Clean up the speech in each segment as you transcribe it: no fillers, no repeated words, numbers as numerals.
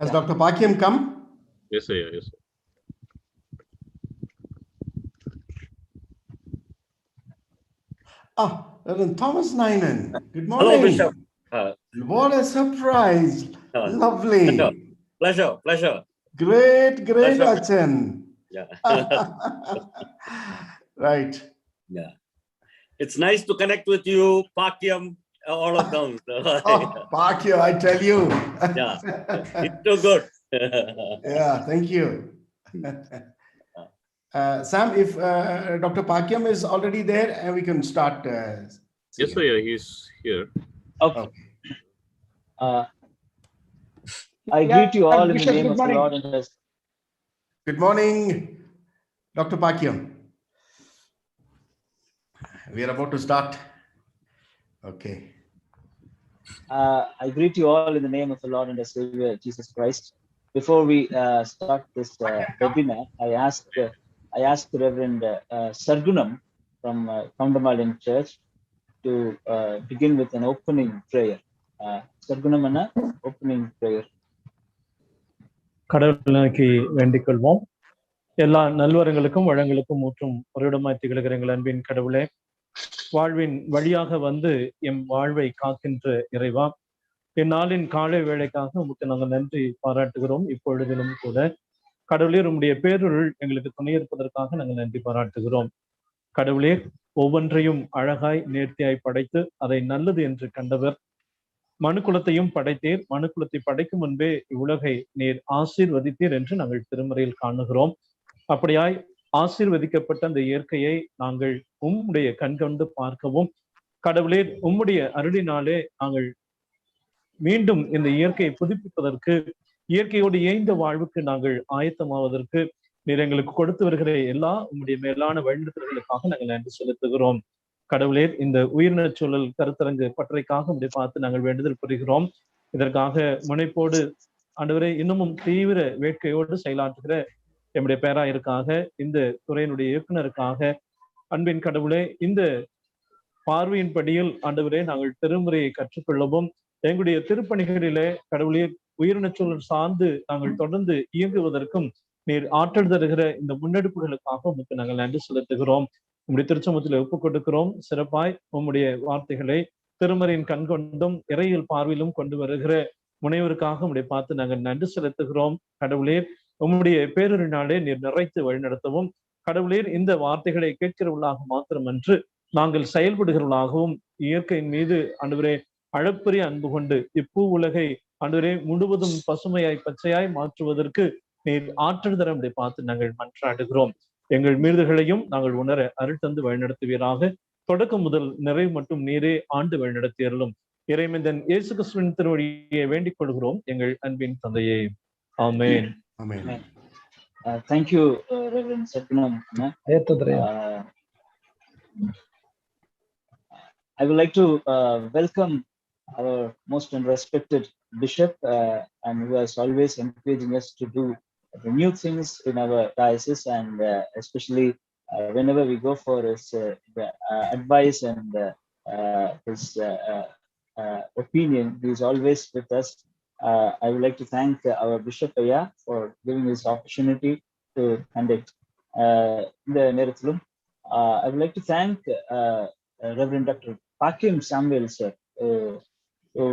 Has Dr. Pakyam come? Yes, sir. Yes, sir. Reverend Thomas Nainan. Good morning. Hello, Bishop. What a surprise. Lovely. Pleasure. Great, Pleasure. Achan. Yeah. Right. Yeah. It's nice to connect with you, Pakyam, all of them. Oh, Pakya, I tell you. Yeah. It's so good. Yeah, thank you. Sam, if Dr. Pakyam is already there, we can start. Yes, sir. Yeah, he's here. Okay. Okay. I greet you all in the Bishop, name good of the morning. Lord and His. Good morning, Dr. Pakyam. We are about to start. Okay. I greet you all in the name of the Lord and the Savior Jesus Christ. Before we start this webinar, I asked Reverend Sargunam from Kaundamalin Church to begin with an opening prayer. Sargunam Anna, opening prayer. கடவுள் நோக்கி வேண்டிக் கொள்வோம். எல்லா நல்வரங்களுக்கும் வளங்களுக்கும் ஊற்றும் ஒருவிடமாய் திகழ்கிற எங்கள் அன்பின் கடவுளே, வாழ்வின் வழியாக வந்து எம் வாழ்வை காக்கின்ற இறைவா, இந்நாளின் காலை வேளைக்காக உமக்கு நாங்கள் நன்றி பாராட்டுகிறோம். இப்பொழுதிலும் கூட கடவுளே, உம்முடைய பேருள் எங்களுக்கு துணையிருப்பதற்காக நாங்கள் நன்றி பாராட்டுகிறோம். கடவுளே, ஒவ்வொன்றையும் அழகாய் நேர்த்தியாய் படைத்து அதை நல்லது என்று கண்டவர். மனுக்குலத்தையும் படைத்தீர். மனுக்குலத்தை படைக்கும் முன்பே இவ்வுலகை நீர் ஆசீர்வதித்தீர் என்று நாங்கள் திருமறையில் காணுகிறோம். அப்படியாய் ஆசீர்வதிக்கப்பட்ட அந்த இயற்கையை நாங்கள் உம்முடைய கண்கொண்டு பார்க்கவும், கடவுளே, உம்முடைய அருளினாலே நாங்கள் மீண்டும் இந்த இயற்கையை புதுப்பிப்பதற்கு, இயற்கையோடு இயைந்த வாழ்வுக்கு நாங்கள் ஆயத்தமாவதற்கு நீர் எங்களுக்கு கொடுத்து வருகிற எல்லா உம்முடைய மேலான வழிநடத்தல்களுக்காக நாங்கள் நன்றி செலுத்துகிறோம். கடவுளே, இந்த உயிரினச் சூழல் கருத்தரங்கு பற்றைக்காக உம்முடைய பார்த்து நாங்கள் வேண்டுதல் புரிகிறோம். இதற்காக முனைப்போடு ஆண்டவரே இன்னமும் தீவிர வேட்கையோடு செயலாற்றுகிற என்னுடைய பேராயருக்காக, இந்த துறையினுடைய இயக்குனருக்காக, அன்பின் கடவுளே, இந்த பார்வையின் படியில் ஆண்டவரே நாங்கள் திருமுறையை கற்றுக்கொள்ளவும், எங்களுடைய திருப்பணிகளிலே கடவுளே உயிரினச் சூழல் சார்ந்து நாங்கள் தொடர்ந்து இயங்குவதற்கும் நீர் ஆற்றல் தருகிற இந்த முன்னெடுப்புகளுக்காக உமக்கு நாங்கள் நன்றி செலுத்துகிறோம். உம்முடைய திருச்சமத்தில் ஒப்புக் கொடுக்கிறோம். சிறப்பாய் உம்முடைய வார்த்தைகளை திருமறையின் கண்கொண்டும் இறையியல் பார்வையிலும் கொண்டு வருகிற முனைவருக்காக உம்முடைய பார்த்து நாங்கள் நன்றி செலுத்துகிறோம். கடவுளே, உம்முடைய பேரொருநாளே நீர் நிறைத்து வழிநடத்தவும், கடவுளே, இந்த வார்த்தைகளை கேட்கிறவர்களாக மாத்திரமன்று நாங்கள் செயல்படுகிறவர்களாகவும் இயற்கையின் மீது ஆண்டவரே அளப்பரிய அன்பு கொண்டு இப்பூ உலகை ஆண்டவரே முழுவதும் பசுமையாய் பச்சையாய் மாற்றுவதற்கு நீர் ஆற்றல் தர உம்முடைய பார்த்து நாங்கள் மன்றாடுகிறோம். எங்கள் மீறுதல்களையும் நாங்கள் உணர அருள் தந்து வழிநடத்துவீராக. தொடக்கம் முதல் நிறைவு மட்டும் நீரே ஆண்டு வழிநடத்தியறலும். இறைமந்தன் இயேசு கிறிஸ்துவின் திருவழியை வேண்டிக் கொள்கிறோம் எங்கள் அன்பின் தந்தையே. ஆமென். Amen. Thank you, Reverend Sargunam. I would like to welcome our most respected bishop, and who is always encouraging us to do the new things in our diocese, and especially whenever we go for his advice and his opinion, he is always with us. I would like to thank our Bishop Aya for giving this opportunity to conduct the Nerathulum. I would like to thank Reverend Dr. Pakyam Samuel, sir.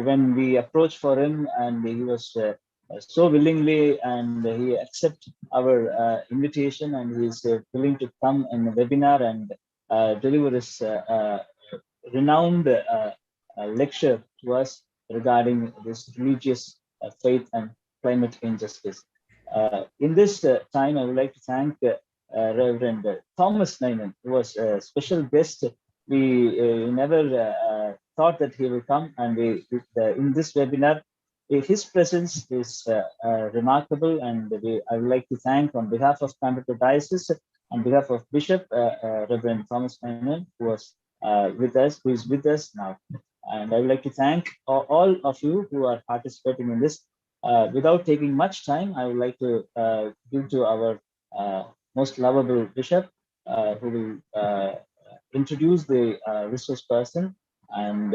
When we approached for him, and he was so willingly, and he accepted our invitation, and he is willing to come in the webinar and deliver his renowned lecture to us regarding this religious faith and climate injustice. In this time, I would like to thank Reverend Thomas Nainan, who was a special guest. We never thought that he will come, and in this webinar, his presence is remarkable, and I would like to thank on behalf of Coimbatore Diocese, on behalf of Bishop Reverend Thomas Nainan, who is with us now. And I would like to thank all of you who are participating in this. Without taking much time, I would like to give to our most lovable bishop, who will introduce the resource person, and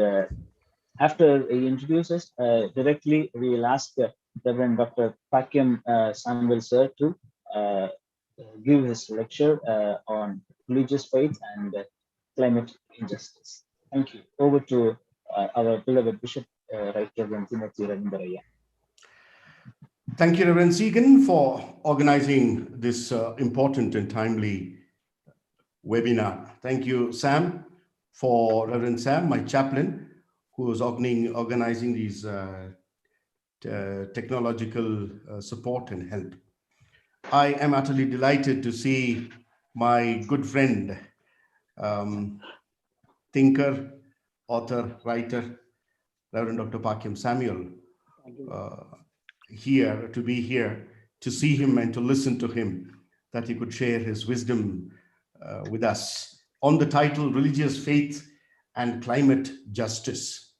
after he introduces directly, we will ask Reverend Dr. Pakyam Samuel sir to give his lecture on religious faith and climate injustice. Thank you. Over to our beloved Bishop, Right Reverend Timothy Ravindaraya. Thank you, Reverend Segan, for organizing this important and timely webinar. Thank you, Sam, Reverend Sam, my chaplain, who was organizing these technological support and help. I am utterly delighted to see my good friend, thinker, author, writer, Reverend Dr. Pakyam Samuel, to be here, to see him and to listen to him, that he could share his wisdom with us on the title, Religious Faith and Climate Justice.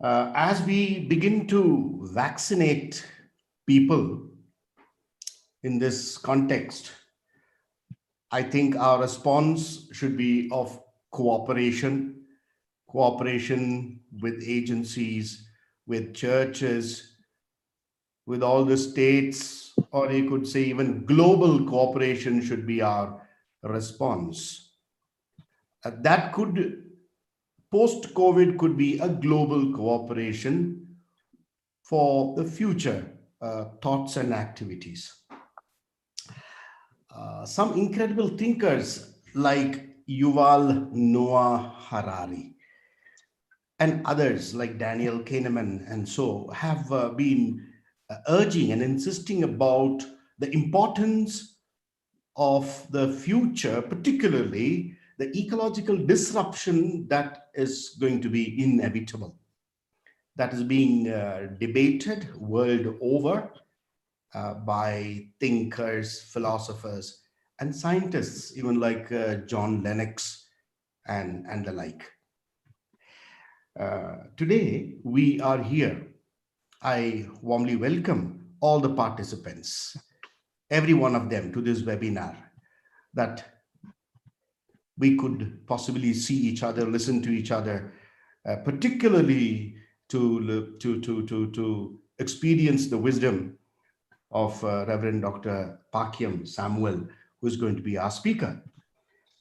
As we begin to vaccinate people in this context, I think our response should be of cooperation with agencies, with churches, with all the states, or you could say even global cooperation should be our response. That could, post-COVID, could be a global cooperation for the future thoughts and activities. Some incredible thinkers like Yuval Noah Harari and others like Daniel Kahneman and so have been urging and insisting about the importance of the future, particularly the ecological disruption that is going to be inevitable, that is being debated world over by thinkers, philosophers, and scientists, even like John Lennox and the like. Today, we are here. I warmly welcome all the participants, every one of them, to this webinar, that we could possibly see each other, listen to each other, particularly to experience the wisdom of Reverend Dr. Pakyam Samuel, who is going to be our speaker.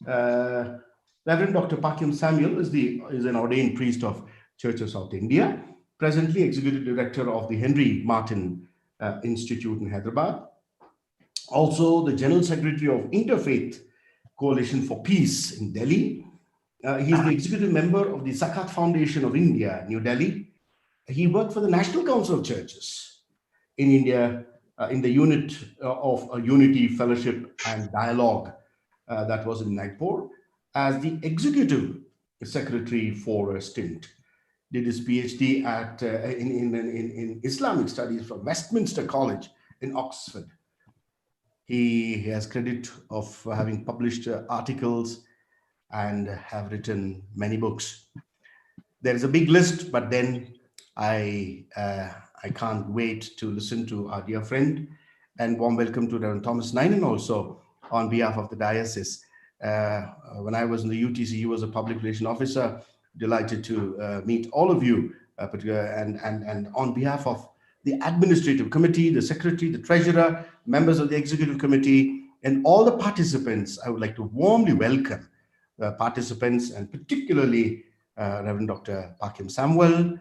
Reverend Dr. Pakyam Samuel is an ordained priest of Church of South India, presently Executive Director of the Henry Martin Institute in Hyderabad, also the General Secretary of Interfaith Coalition for Peace in Delhi. He is the executive member of the Zakat Foundation of India, New Delhi. He worked for the National Council of Churches in India, in the unit of Unity, Fellowship and Dialogue that was in Nagpur, as the executive secretary for a stint. Did his PhD in Islamic studies from Westminster College in Oxford. He has credit of having published articles and have written many books. There is a big list, but then I can't wait to listen to our dear friend, and warm welcome to Reverend Thomas Ninen also on behalf of the diocese. When I was in the UTC, he was a public relation officer. Delighted to meet all of you, and on behalf of the administrative committee, the secretary, the treasurer, members of the executive committee, and all the participants, I would like to warmly welcome the participants, and particularly Reverend Dr. Pakyam Samuel,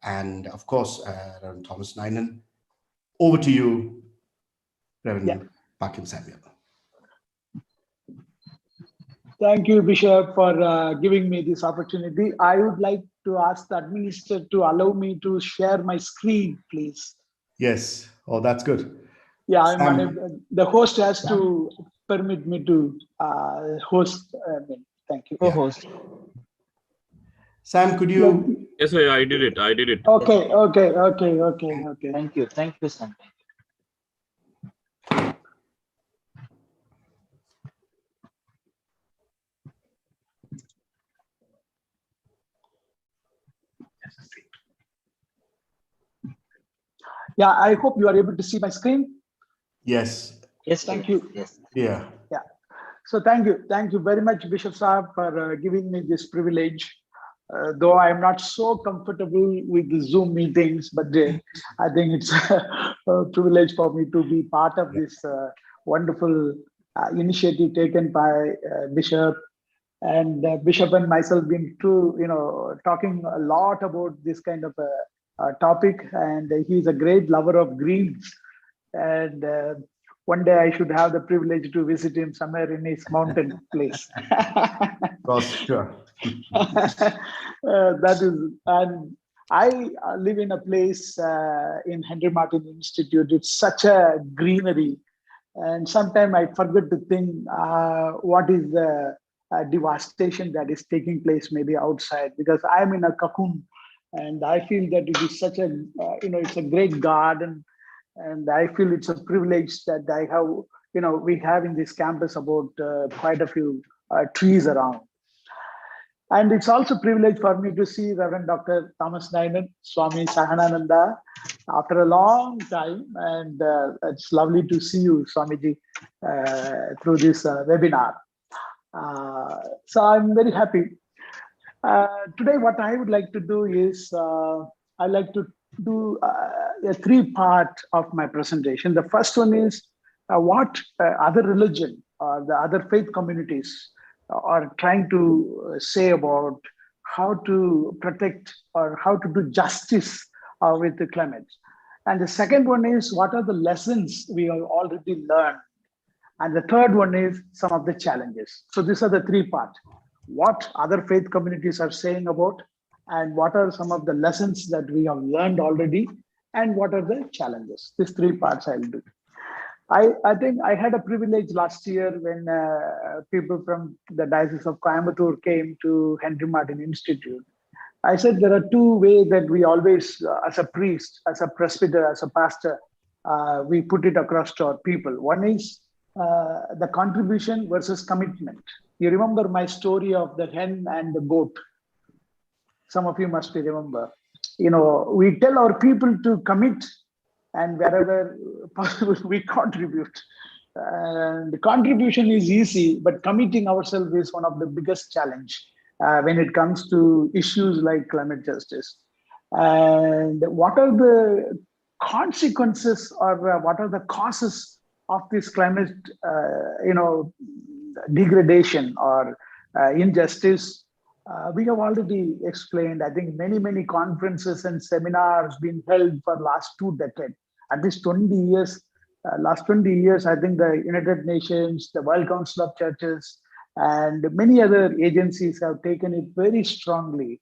and of course, Reverend Thomas Ninen. Over to you, Reverend Pakyam Samuel. Thank you, Bishop, for giving me this opportunity. I would like to ask the administrator to allow me to share my screen, please. Yes. Oh, that's good. Yeah, Sam, the host has to permit me to host. Thank you. Co-host. Sam, could you? Yes, I did it. Okay. Thank you, Sam. Yeah, I hope you are able to see my screen. Yes. Yes, Thank you. Yes. Yeah. So thank you very much, Bishop Saab, for giving me this privilege though I'm not so comfortable with the Zoom meetings, but I think it's a privilege for me to be part of this wonderful initiative taken by Bishop. And Bishop and myself been talking a lot about this kind of a topic, and he's a great lover of greens. And one day I should have the privilege to visit him somewhere in his mountain place. Sure. That is, and I live in a place in Henry Martin Institute. It's such a greenery, and sometimes I forget to think what is the devastation that is taking place maybe outside, because I'm in a cocoon, and I feel that it is such a it's a great garden, and I feel it's a privilege that I have we have in this campus about quite a few trees around. And it's also a privilege for me to see Reverend Dr. Thomas Nayanan, Swami Sahanananda, after a long time. And it's lovely to see you, Swamiji, through this webinar. So I'm very happy. Today, what I would like to do is, I like to do a three-part of my presentation. The first one is what other religion or the other faith communities are trying to say about how to protect or how to do justice with the climate. And the second one is what are the lessons we have already learned. And the third one is some of the challenges. So these are the three parts. What other faith communities are saying about, and what are some of the lessons that we have learned already, and what are the challenges. These three parts I'll do. I think I had a privilege last year when people from the Diocese of Coimbatore came to Henry Martin Institute. I said there are two ways that we always, as a priest, as a presbyter, as a pastor, we put it across to our people. One is the contribution versus commitment. You remember my story of the hen and the goat. Some of you must remember. We tell our people to commit, and wherever possible, we contribute. And the contribution is easy, but committing ourselves is one of the biggest challenge when it comes to issues like climate justice. And what are the consequences, or what are the causes of this climate, degradation or injustice? We have already explained. I think many conferences and seminars been held for last 2 decades, at least 20 years. Last 20 years, I think the United Nations, the World Council of Churches, and many other agencies have taken it very strongly.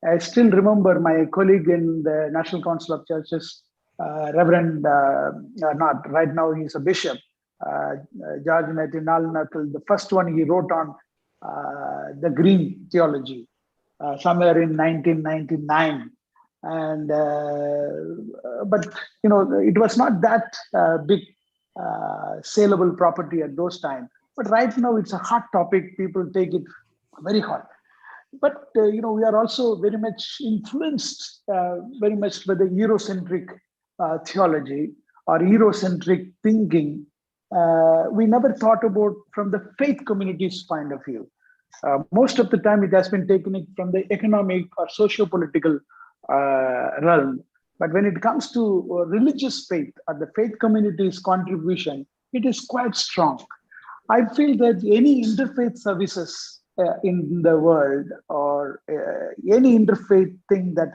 I still remember my colleague in the National Council of Churches, Reverend, not right now, he's a bishop, George Matthew Nalnakal. The first one he wrote on the green theology somewhere in 1999. And but it was not that big saleable property at those times. But right now it's a hot topic. People take it very hot. But we are also very much influenced very much by the Eurocentric theology or Eurocentric thinking. We never thought about from the faith community's point of view. Most of the time it has been taken from the economic or socio-political realm. But when it comes to religious faith or the faith community's contribution, it is quite strong. I feel that any interfaith services in the world or any interfaith thing that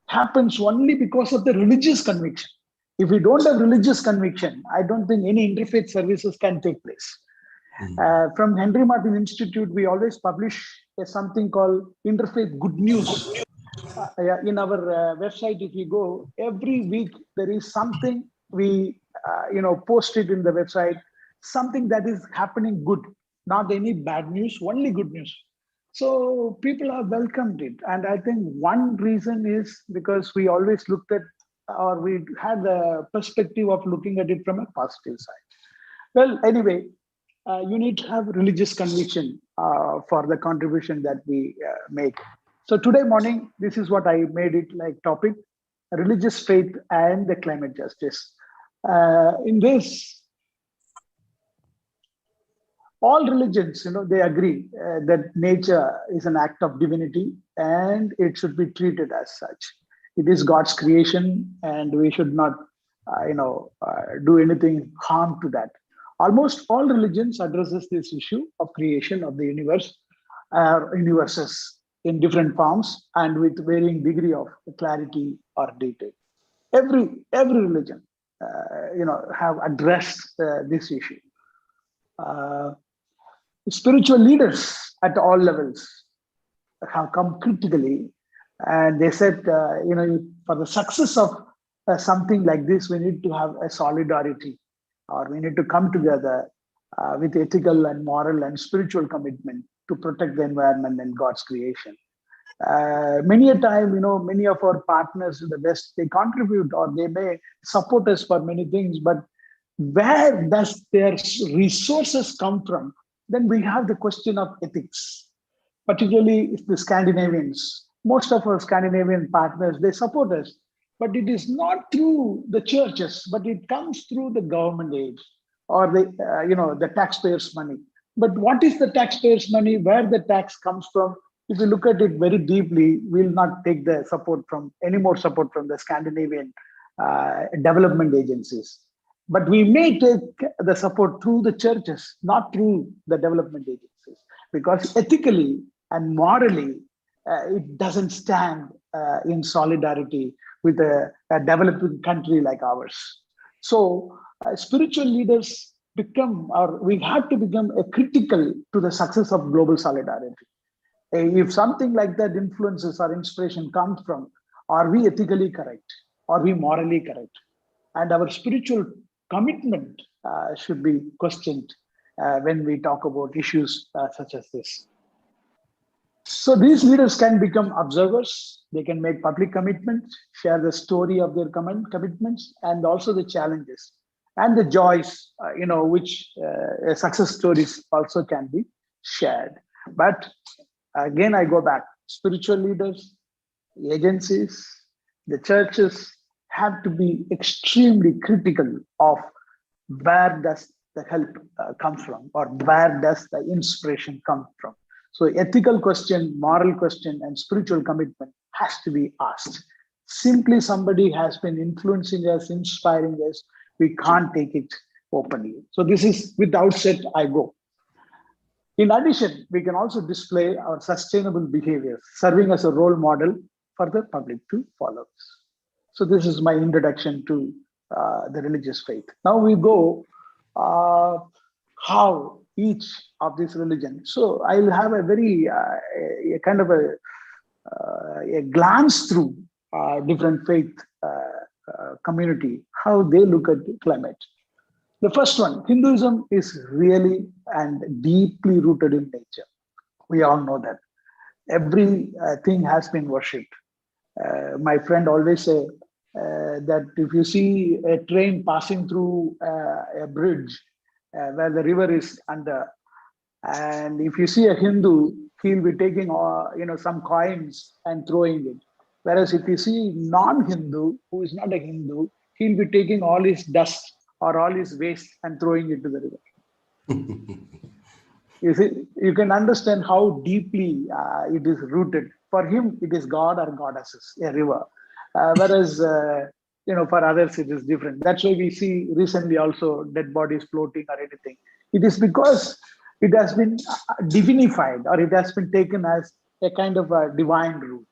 happens only because of the religious conviction. If we don't have religious conviction, I don't think any interfaith services can take place. From Henry Martin Institute, we always publish something called Interfaith Good News. In our website, if you go, every week there is something we post it in the website, something that is happening good, not any bad news, only good news. So people have welcomed it. And I think one reason is because we always looked at, or we had the perspective of looking at it from a positive side. Well, anyway, you need to have religious conviction for the contribution that we make. So today morning, this is what I made it like topic, religious faith and the climate justice. In this, all religions, they agree that nature is an act of divinity and it should be treated as such. It is God's creation, and we should not, do anything harm to that. Almost all religions addresses this issue of creation of the universe, universes in different forms and with varying degree of clarity or detail. Every religion, have addressed this issue. Spiritual leaders at all levels have come critically, and they said, for the success of something like this, we need to have a solidarity, or we need to come together with ethical and moral and spiritual commitment to protect the environment and God's creation. Many a time, many of our partners in the West, they contribute or they may support us for many things, but where does their resources come from? Then we have the question of ethics, particularly the Scandinavians. Most of our Scandinavian partners, they support us, but it is not through the churches, but it comes through the government aid or the taxpayers' money. But what is the taxpayers' money? Where the tax comes from? If you look at it very deeply, we'll not take the any more support from the Scandinavian development agencies. But we may take the support through the churches, not through the development agencies, because ethically and morally, it doesn't stand in solidarity with a developing country like ours. So spiritual leaders we have to become critical to the success of global solidarity. If something like that influences or inspiration comes from, are we ethically correct? Are we morally correct? And our spiritual commitment should be questioned when we talk about issues such as this. So these leaders can become observers. They can make public commitments, share the story of their commitments, and also the challenges and the joys, which success stories also can be shared. But again, I go back, spiritual leaders, agencies, the churches have to be extremely critical of where does the help come from, or where does the inspiration come from. So ethical question, moral question, and spiritual commitment has to be asked. Simply somebody has been influencing us, inspiring us, we can't take it openly. So this is with the outset I go. In addition, we can also display our sustainable behavior, serving as a role model for the public to follow. So this is my introduction to the religious faith. Now we go how each of these religions. So I'll have a very a kind of a glance through different faith community, how they look at the climate. The first one, Hinduism is really and deeply rooted in nature. We all know that. Everything has been worshipped. My friend always say that if you see a train passing through a bridge where the river is under, and if you see a Hindu, he'll be taking some coins and throwing it. Whereas if you see non-Hindu, who is not a Hindu, he'll be taking all his dust or all his waste and throwing it to the river. You see, you can understand how deeply it is rooted. For him, it is God or goddesses, a river. Whereas, for others, it is different. That's why we see recently also dead bodies floating or anything. It is because it has been divinified, or it has been taken as a kind of a divine root.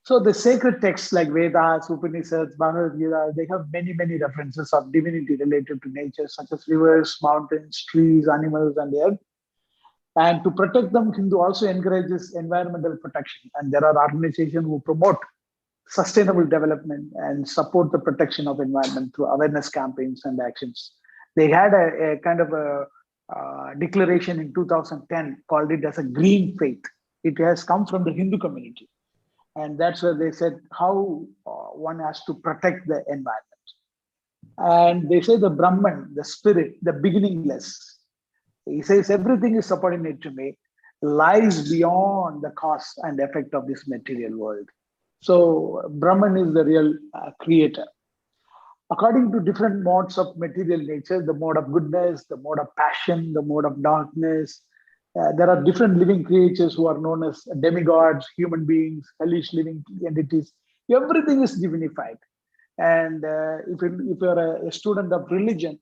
So the sacred texts like Vedas, Upanishads, Bhagavad Gita, they have many, many references of divinity related to nature, such as rivers, mountains, trees, animals, and the earth. And to protect them, Hindu also encourages environmental protection. And there are organizations who promote sustainable development and support the protection of environment through awareness campaigns and actions. They had a kind of a declaration in 2010 called it as a green faith. It has come from the Hindu community. And that's where they said how one has to protect the environment. And they say the Brahman, the spirit, the beginningless, he says everything is subordinate to me, lies beyond the cause and effect of this material world. So Brahman is the real creator. according to different modes of material nature, the mode of goodness, the mode of passion, the mode of darkness. There are different living creatures who are known as demigods, human beings, hellish living entities. Everything is divinified. And if you're a student of religion,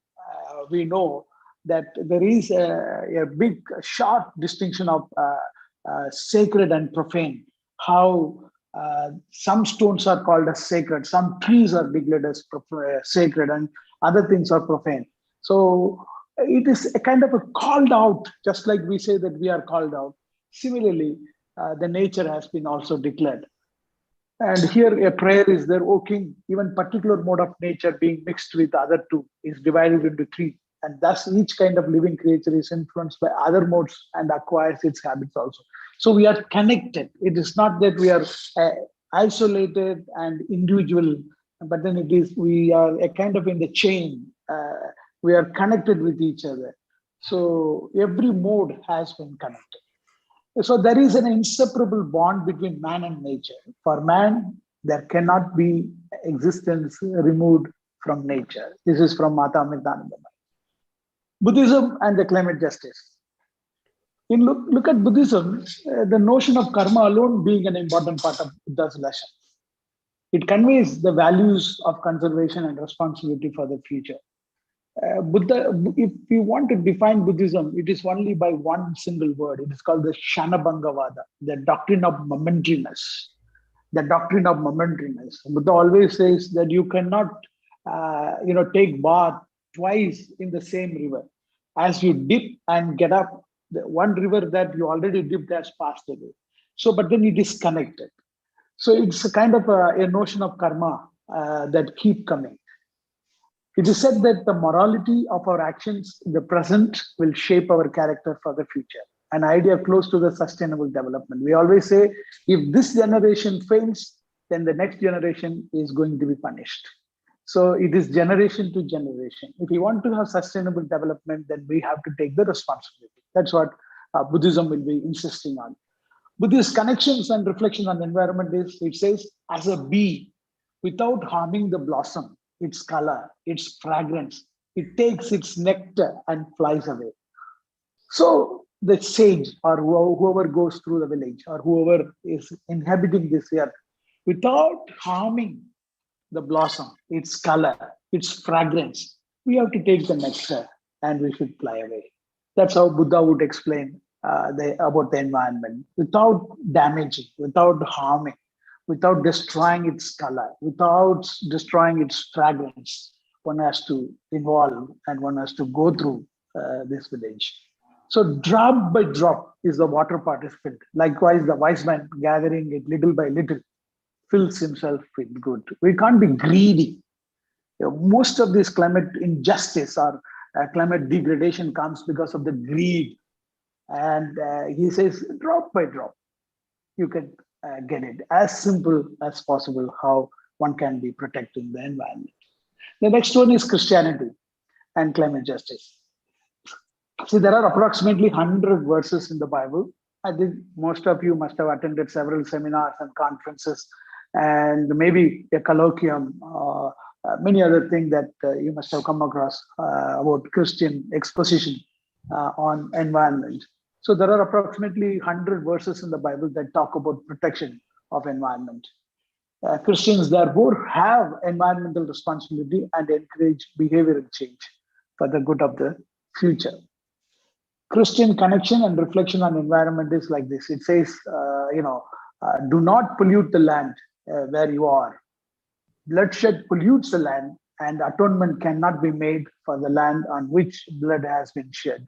we know that there is a big, sharp distinction of sacred and profane. How some stones are called as sacred, some trees are declared as sacred, and other things are profane. So it is a kind of a called out, just like we say that we are called out. Similarly, the nature has been also declared. And here a prayer is there, O King, even particular mode of nature being mixed with other two is divided into three. And thus each kind of living creature is influenced by other modes and acquires its habits also. So we are connected. It is not that we are isolated and individual, but then we are a kind of in the chain. We are connected with each other. So every mode has been connected. So there is an inseparable bond between man and nature. For man, there cannot be existence removed from nature. This is from Mata Amitananda. Buddhism and the climate justice. Look at Buddhism, the notion of karma alone being an important part of Buddha's lesson. It conveys the values of conservation and responsibility for the future. Buddha, if we want to define Buddhism, it is only by one single word. It is called the Shanabhangavada, the doctrine of momentariness. The doctrine of momentariness. Buddha always says that you cannot, take bath twice in the same river. As you dip and get up, the one river that you already dipped has passed away. So, but then it is connected. So it's a kind of a notion of karma that keep coming. It is said that the morality of our actions in the present will shape our character for the future. An idea close to the sustainable development. We always say, if this generation fails, then the next generation is going to be punished. So it is generation to generation. If we want to have sustainable development, then we have to take the responsibility. That's what Buddhism will be insisting on. Buddhist connections and reflection on the environment is, it says, as a bee, without harming the blossom, its color, its fragrance, it takes its nectar and flies away. So the sage or whoever goes through the village or whoever is inhabiting this earth, without harming the blossom, its color, its fragrance, we have to take the nectar and we should fly away. That's how Buddha would explain about the environment, without damaging, without harming, without destroying its color, without destroying its fragrance. One has to involve and one has to go through this village. So drop by drop is the water pot is filled. Likewise, the wise man gathering it little by little fills himself with good. We can't be greedy. Most of this climate injustice or climate degradation comes because of the greed. And he says, drop by drop, you can get it. As simple as possible, how one can be protecting the environment. The next one is Christianity and climate justice. See, there are approximately 100 verses in the Bible. I think most of you must have attended several seminars and conferences and maybe a colloquium, many other things that you must have come across about Christian exposition on environment. So there are approximately 100 verses in the Bible that talk about protection of environment. Christians therefore have environmental responsibility and encourage behavioral change for the good of the future. Christian connection and reflection on environment is like this. It says, do not pollute the land where you are. Bloodshed pollutes the land, and atonement cannot be made for the land on which blood has been shed,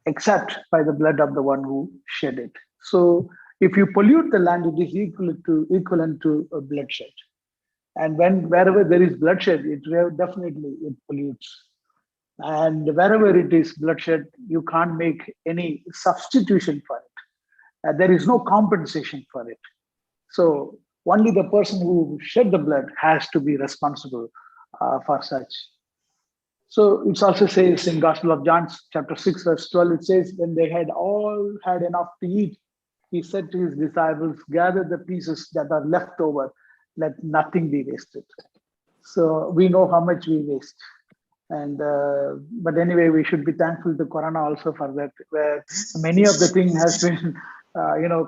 except by the blood of the one who shed it. So if you pollute the land, it is equivalent to a bloodshed. And wherever there is bloodshed, it pollutes. And wherever it is bloodshed, you can't make any substitution for it. There is no compensation for it. So only the person who shed the blood has to be responsible for such. So it also says in Gospel of John, chapter 6, verse 12, it says, when they had all had enough to eat, he said to his disciples, gather the pieces that are left over, let nothing be wasted. So we know how much we waste. And but anyway, we should be thankful to Corona also for that, where many of the thing has been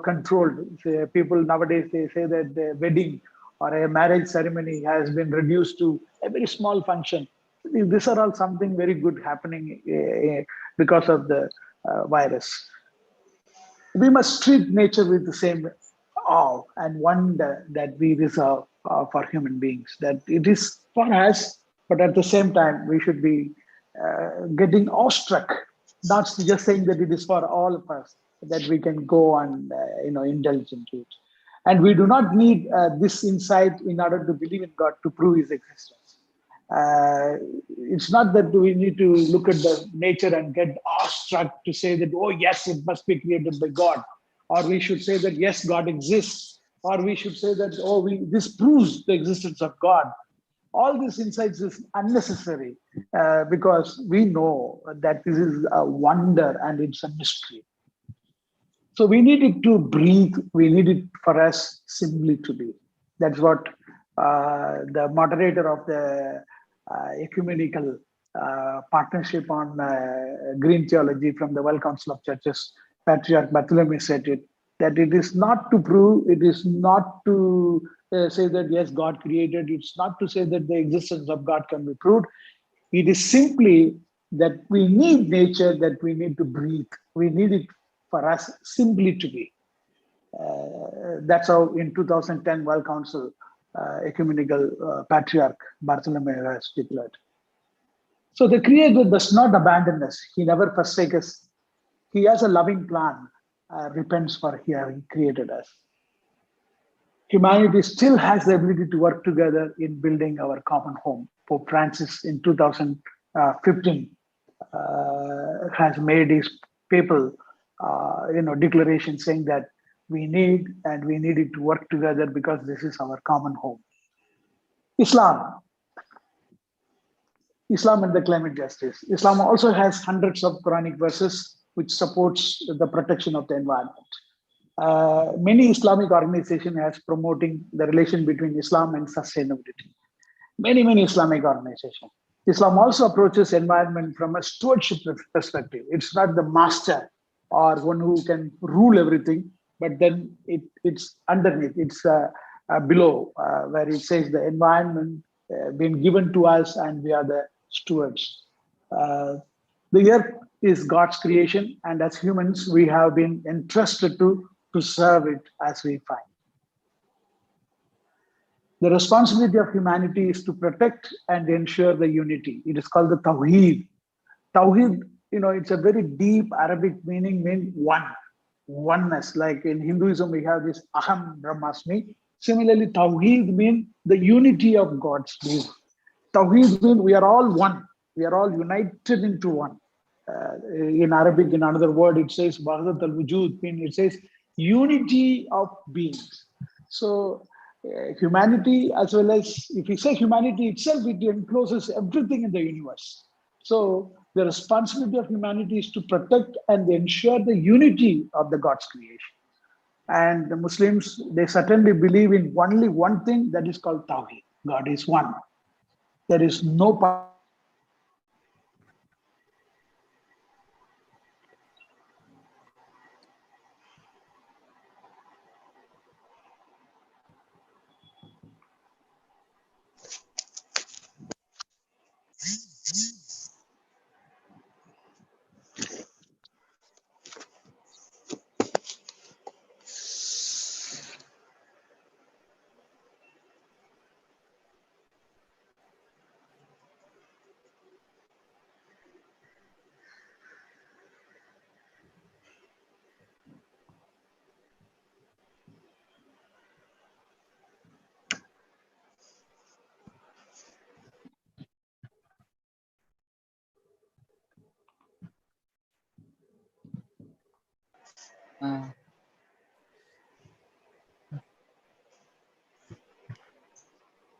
controlled. People nowadays, they say that the wedding or a marriage ceremony has been reduced to a very small function. These are all something very good happening because of the virus. We must treat nature with the same awe and wonder that we reserve for human beings, that it is for us, but at the same time, we should be getting awestruck, not just saying that it is for all of us, that we can go and indulge into it. And we do not need this insight in order to believe in God to prove his existence. It's not that we need to look at the nature and get awestruck to say that, oh, yes, it must be created by God. Or we should say that, yes, God exists. Or we should say that, oh, this proves the existence of God. All these insights is unnecessary because we know that this is a wonder and it's a mystery. So we need it to breathe. We need it for us simply to be. That's what the moderator of the ecumenical partnership on green theology from the World Council of Churches, Patriarch Bartholomew said it, that it is not to prove, it is not to say that, yes, God created, it's not to say that the existence of God can be proved. It is simply that we need nature, that we need to breathe. We need it for us simply to be. That's how in 2010 World Council Ecumenical Patriarch Bartholomew has declared. So the Creator does not abandon us. He never forsakes us. He has a loving plan, repents for having created us. Humanity still has the ability to work together in building our common home. Pope Francis in 2015 has made his papal declaration saying that we need it to work together because this is our common home. Islam and the climate justice. Islam also has hundreds of Quranic verses which supports the protection of the environment. Many Islamic organizations are promoting the relation between Islam and sustainability. Many Islamic organizations. Islam also approaches environment from a stewardship perspective. It's not the master or one who can rule everything, but then it's underneath, it's below, where it says the environment been given to us and we are the stewards. The earth is God's creation, and as humans, we have been entrusted to serve it as we find. The responsibility of humanity is to protect and ensure the unity. It is called the Tawheed. Tawheed, it's a very deep Arabic meaning, means oneness. Like in Hinduism, we have this Aham Brahmasmi. Similarly, Tawheed means the unity of God's being. Tawheed means we are all one. We are all united into one. In Arabic, in another word, it says Wahdat al-Wujud, it says unity of beings. So humanity, as well as, if we say humanity itself, it encloses everything in the universe. So the responsibility of humanity is to protect and ensure the unity of the God's creation. And the Muslims, they certainly believe in only one thing, that is called Tawheed. God is one. There is no part.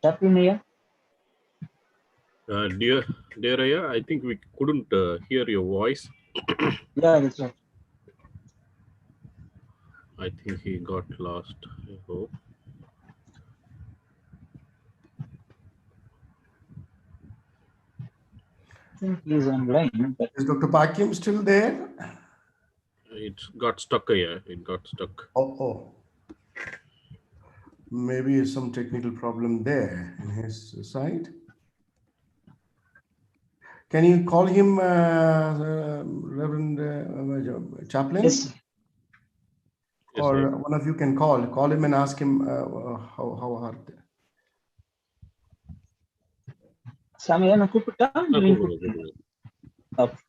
Chaplain here? Dear Aya, I think we couldn't hear your voice. Yeah, that's right. I think he got lost. I hope. I think he's online, but Is Dr. Pakyam still there? It got stuck here. It got stuck. Oh. Maybe some technical problem there in his side. Can you call him Reverend Chaplain? yes, Yes, Or sir. one of you can call him and ask him how hard. Sami, என்ன கூப்பிட்டா? நீ கூப்பிட்டு. Okay.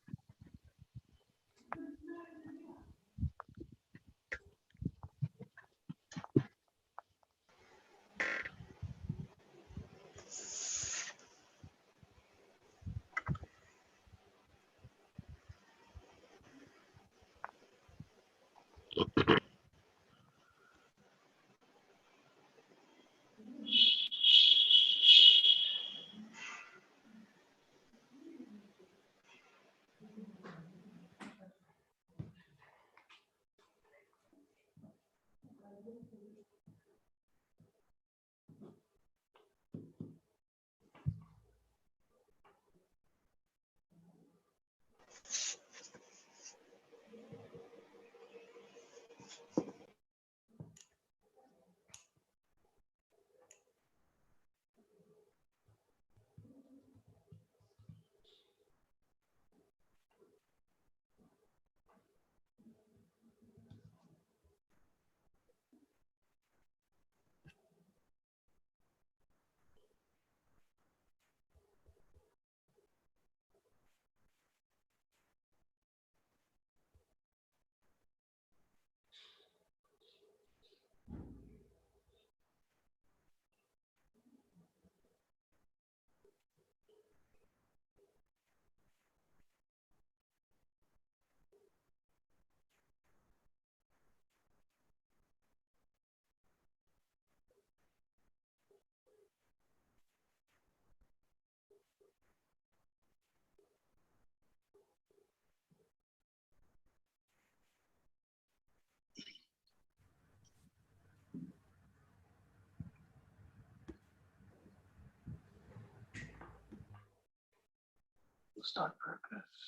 Start progress.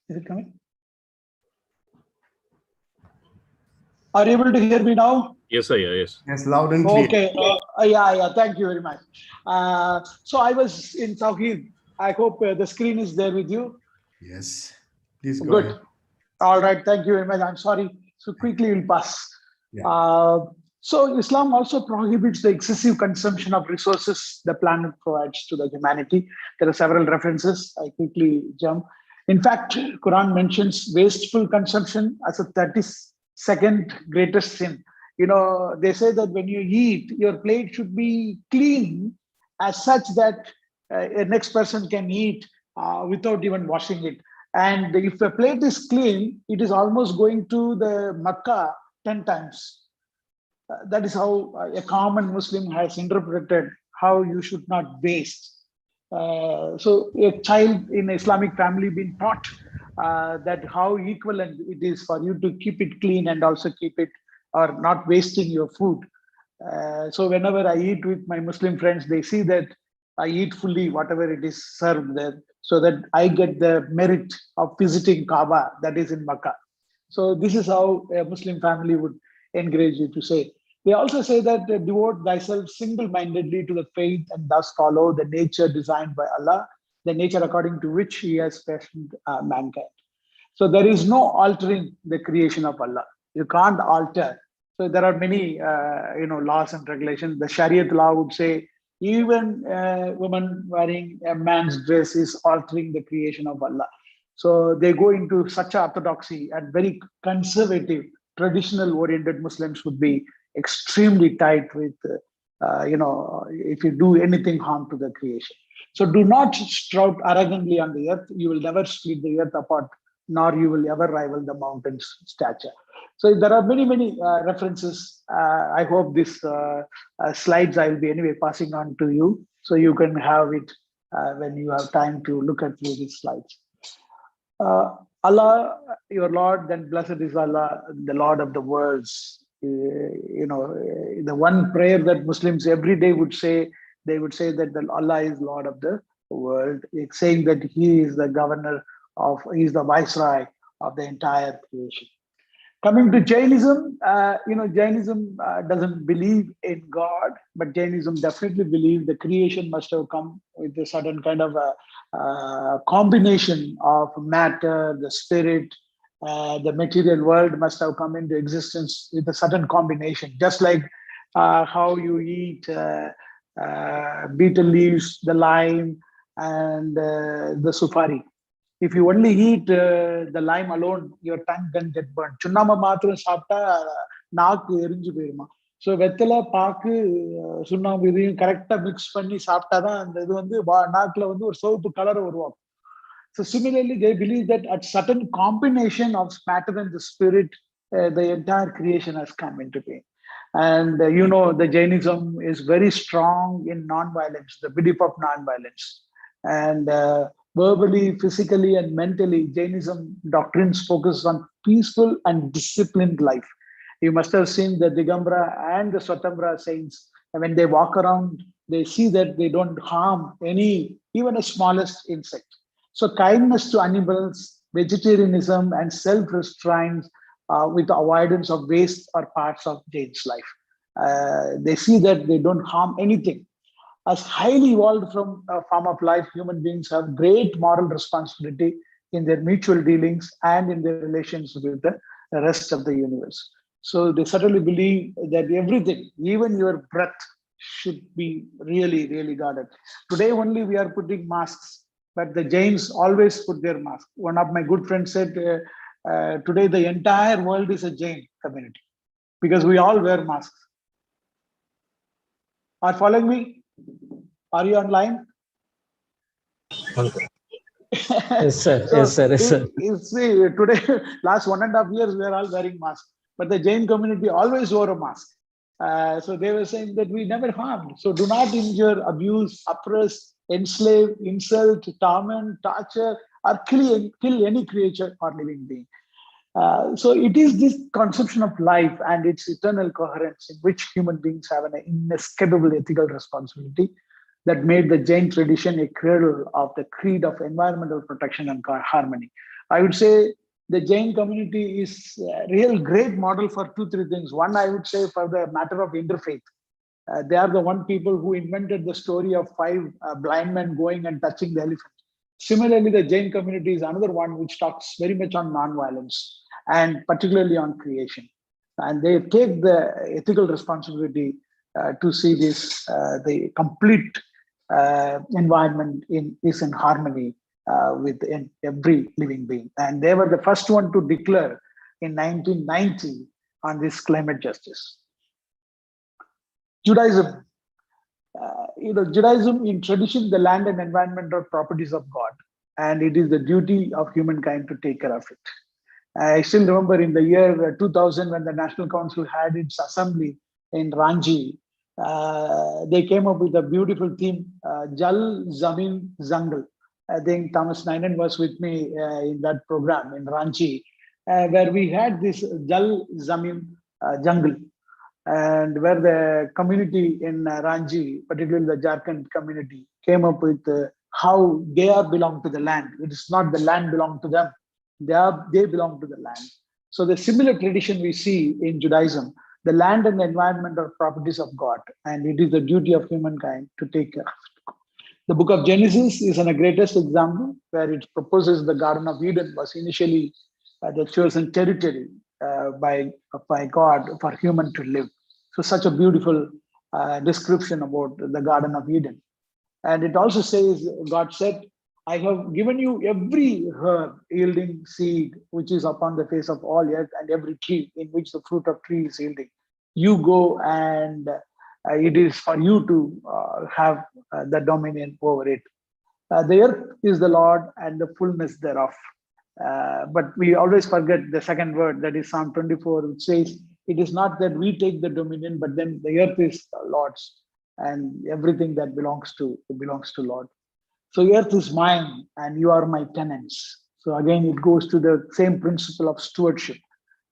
Is it coming? Are you able to hear me now? Yes, sir. Yes. Yes, loud and clear. Okay. Yeah. Thank you very much. So I was in Tawheed. I hope the screen is there with you. Yes. Please go Good. ahead. All right. Thank you very much. I'm sorry. So quickly we'll pass. Yeah. So Islam also prohibits the excessive consumption of resources the planet provides to the humanity. There are several references. I quickly jump. In fact, Quran mentions wasteful consumption as a 32nd greatest sin. You know, they say that when you eat, your plate should be clean as such that a next person can eat without even washing it. And if the plate is clean, it is almost going to the Makkah 10 times. That is how a common Muslim has interpreted how you should not waste. So a child in an Islamic family being taught that how equivalent it is for you to keep it clean and also keep it or not wasting your food. So whenever I eat with my Muslim friends, they see that I eat fully whatever it is served there, so that I get the merit of visiting Kaaba that is in Makkah. So this is how a Muslim family would encourage you to say. They also say that devote thyself single-mindedly to the faith and thus follow the nature designed by Allah, the nature according to which He has fashioned mankind. So there is no altering the creation of Allah. You can't alter. So there are many, laws and regulations. The Shariat law would say even a woman wearing a man's dress is altering the creation of Allah. So they go into such orthodoxy, and very conservative, traditional-oriented Muslims would be extremely tight with, if you do anything harm to the creation. So do not strout arrogantly on the earth. You will never split the earth apart, nor you will ever rival the mountain's stature. So there are many, many references. I hope this slides I will be anyway passing on to you, so you can have it when you have time to look at through these slides. Allah, your Lord, then blessed is Allah, the Lord of the worlds. The one prayer that Muslims every day would say, they would say that Allah is Lord of the world, saying that He is the governor He is the viceroy of the entire creation. Coming to Jainism, Jainism doesn't believe in God, but Jainism definitely believes the creation must have come with a certain kind of a combination of matter, the spirit, the material world must have come into existence with a certain combination, just like how you eat betel leaves, the lime, and the supari. If you only eat the lime alone, your tongue can get burnt. Chunnama matram saapta naakku erinju poiruma. So vettala paakku சுண்ணாம்பு இதையும் கரெக்டா mix பண்ணி சாப்பிட்டாதான் அந்த இது வந்து நாக்குல வந்து ஒரு சிவப்பு கலரை உருவாக்கும். So similarly, they believe that at certain combination of matter and the spirit, the entire creation has come into being. And the Jainism is very strong in non-violence, the belief of non-violence. And verbally, physically, and mentally, Jainism doctrines focus on peaceful and disciplined life. You must have seen the Digambara and the Swatambra saints. When they walk around, they see that they don't harm even a smallest insect. So kindness to animals, vegetarianism, and self-restraint with avoidance of waste are parts of Jain's life. They see that they don't harm anything. As highly evolved from a form of life, human beings have great moral responsibility in their mutual dealings and in their relations with the rest of the universe. So they certainly believe that everything, even your breath, should be really, really guarded. Today only we are putting masks, but the Jains always put their mask. One of my good friends said, today the entire world is a Jain community because we all wear masks. Are you following me? Are you online? Yes, sir. So Yes, sir. Yes, sir. you see, today, last 1.5 years, we are all wearing masks, but the Jain community always wore a mask. So they were saying that we never harmed. So do not injure, abuse, oppress, enslave, insult, torment, torture, or kill any creature or living being. So it is this conception of life and its eternal coherence in which human beings have an inescapable ethical responsibility that made the Jain tradition a cradle of the creed of environmental protection and harmony. I would say the Jain community is a real great model for 2-3 things. One, I would say for the matter of interfaith. They are the one people who invented the story of 5 blind men going and touching the elephant. Similarly, the Jain community is another one which talks very much on non-violence and particularly on creation. And they take the ethical responsibility to see this, the complete environment is in harmony with every living being. And they were the first one to declare in 1990 on this climate justice. Judaism. Judaism in tradition, the land and environment are properties of God, and it is the duty of humankind to take care of it. I still remember in the year 2000 when the National Council had its assembly in Ranchi, they came up with a beautiful theme, Jal, Zamin, Zangal. I think Thomas Nainan was with me in that program in Ranchi, where we had this Jal, Zamin, Jungle. And where the community in Ranchi, particularly the Jharkhand community, came up with how they belong to the land. It is not the land belong to them. They belong to the land. So the similar tradition we see in Judaism, the land and the environment are properties of God, and it is the duty of humankind to take care of it. The book of Genesis is a greatest example where it proposes the Garden of Eden was initially the chosen territory by God for human to live. So such a beautiful description about the Garden of Eden. And it also says, God said, I have given you every herb yielding seed, which is upon the face of all earth, and every tree in which the fruit of tree is yielding. You go and it is for you to have the dominion over it. The earth is the Lord and the fullness thereof. But we always forget the second word, that is Psalm 24, which says, it is not that we take the dominion, but then the earth is Lord's, and everything that belongs to Lord. So earth is mine, and you are my tenants. So again, it goes to the same principle of stewardship.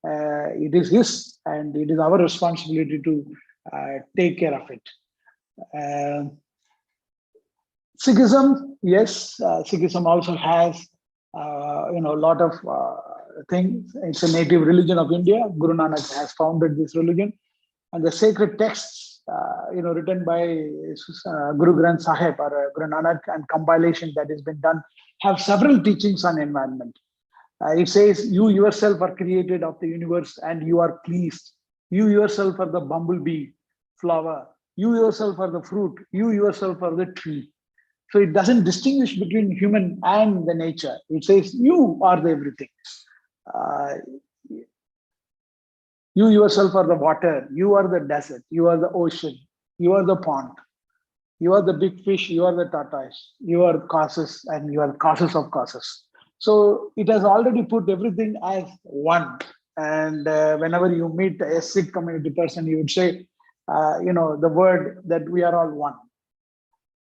It is his, and it is our responsibility to take care of it. Sikhism, yes, Sikhism also has a lot of things. It's a native religion of India. Guru Nanak has founded this religion, and the sacred texts, written by Guru Granth Sahib or Guru Nanak, and compilation that has been done, have several teachings on environment. It says, you yourself are created of the universe and you are pleased. You yourself are the bumblebee flower. You yourself are the fruit. You yourself are the tree. So it doesn't distinguish between human and the nature. It says you are the everything. You yourself are the water. You are the desert. You are the ocean. You are the pond. You are the big fish. You are the tortoise. You are causes, and you are causes of causes. So it has already put everything as one. And whenever you meet a Sikh community person, you would say, the word that we are all one.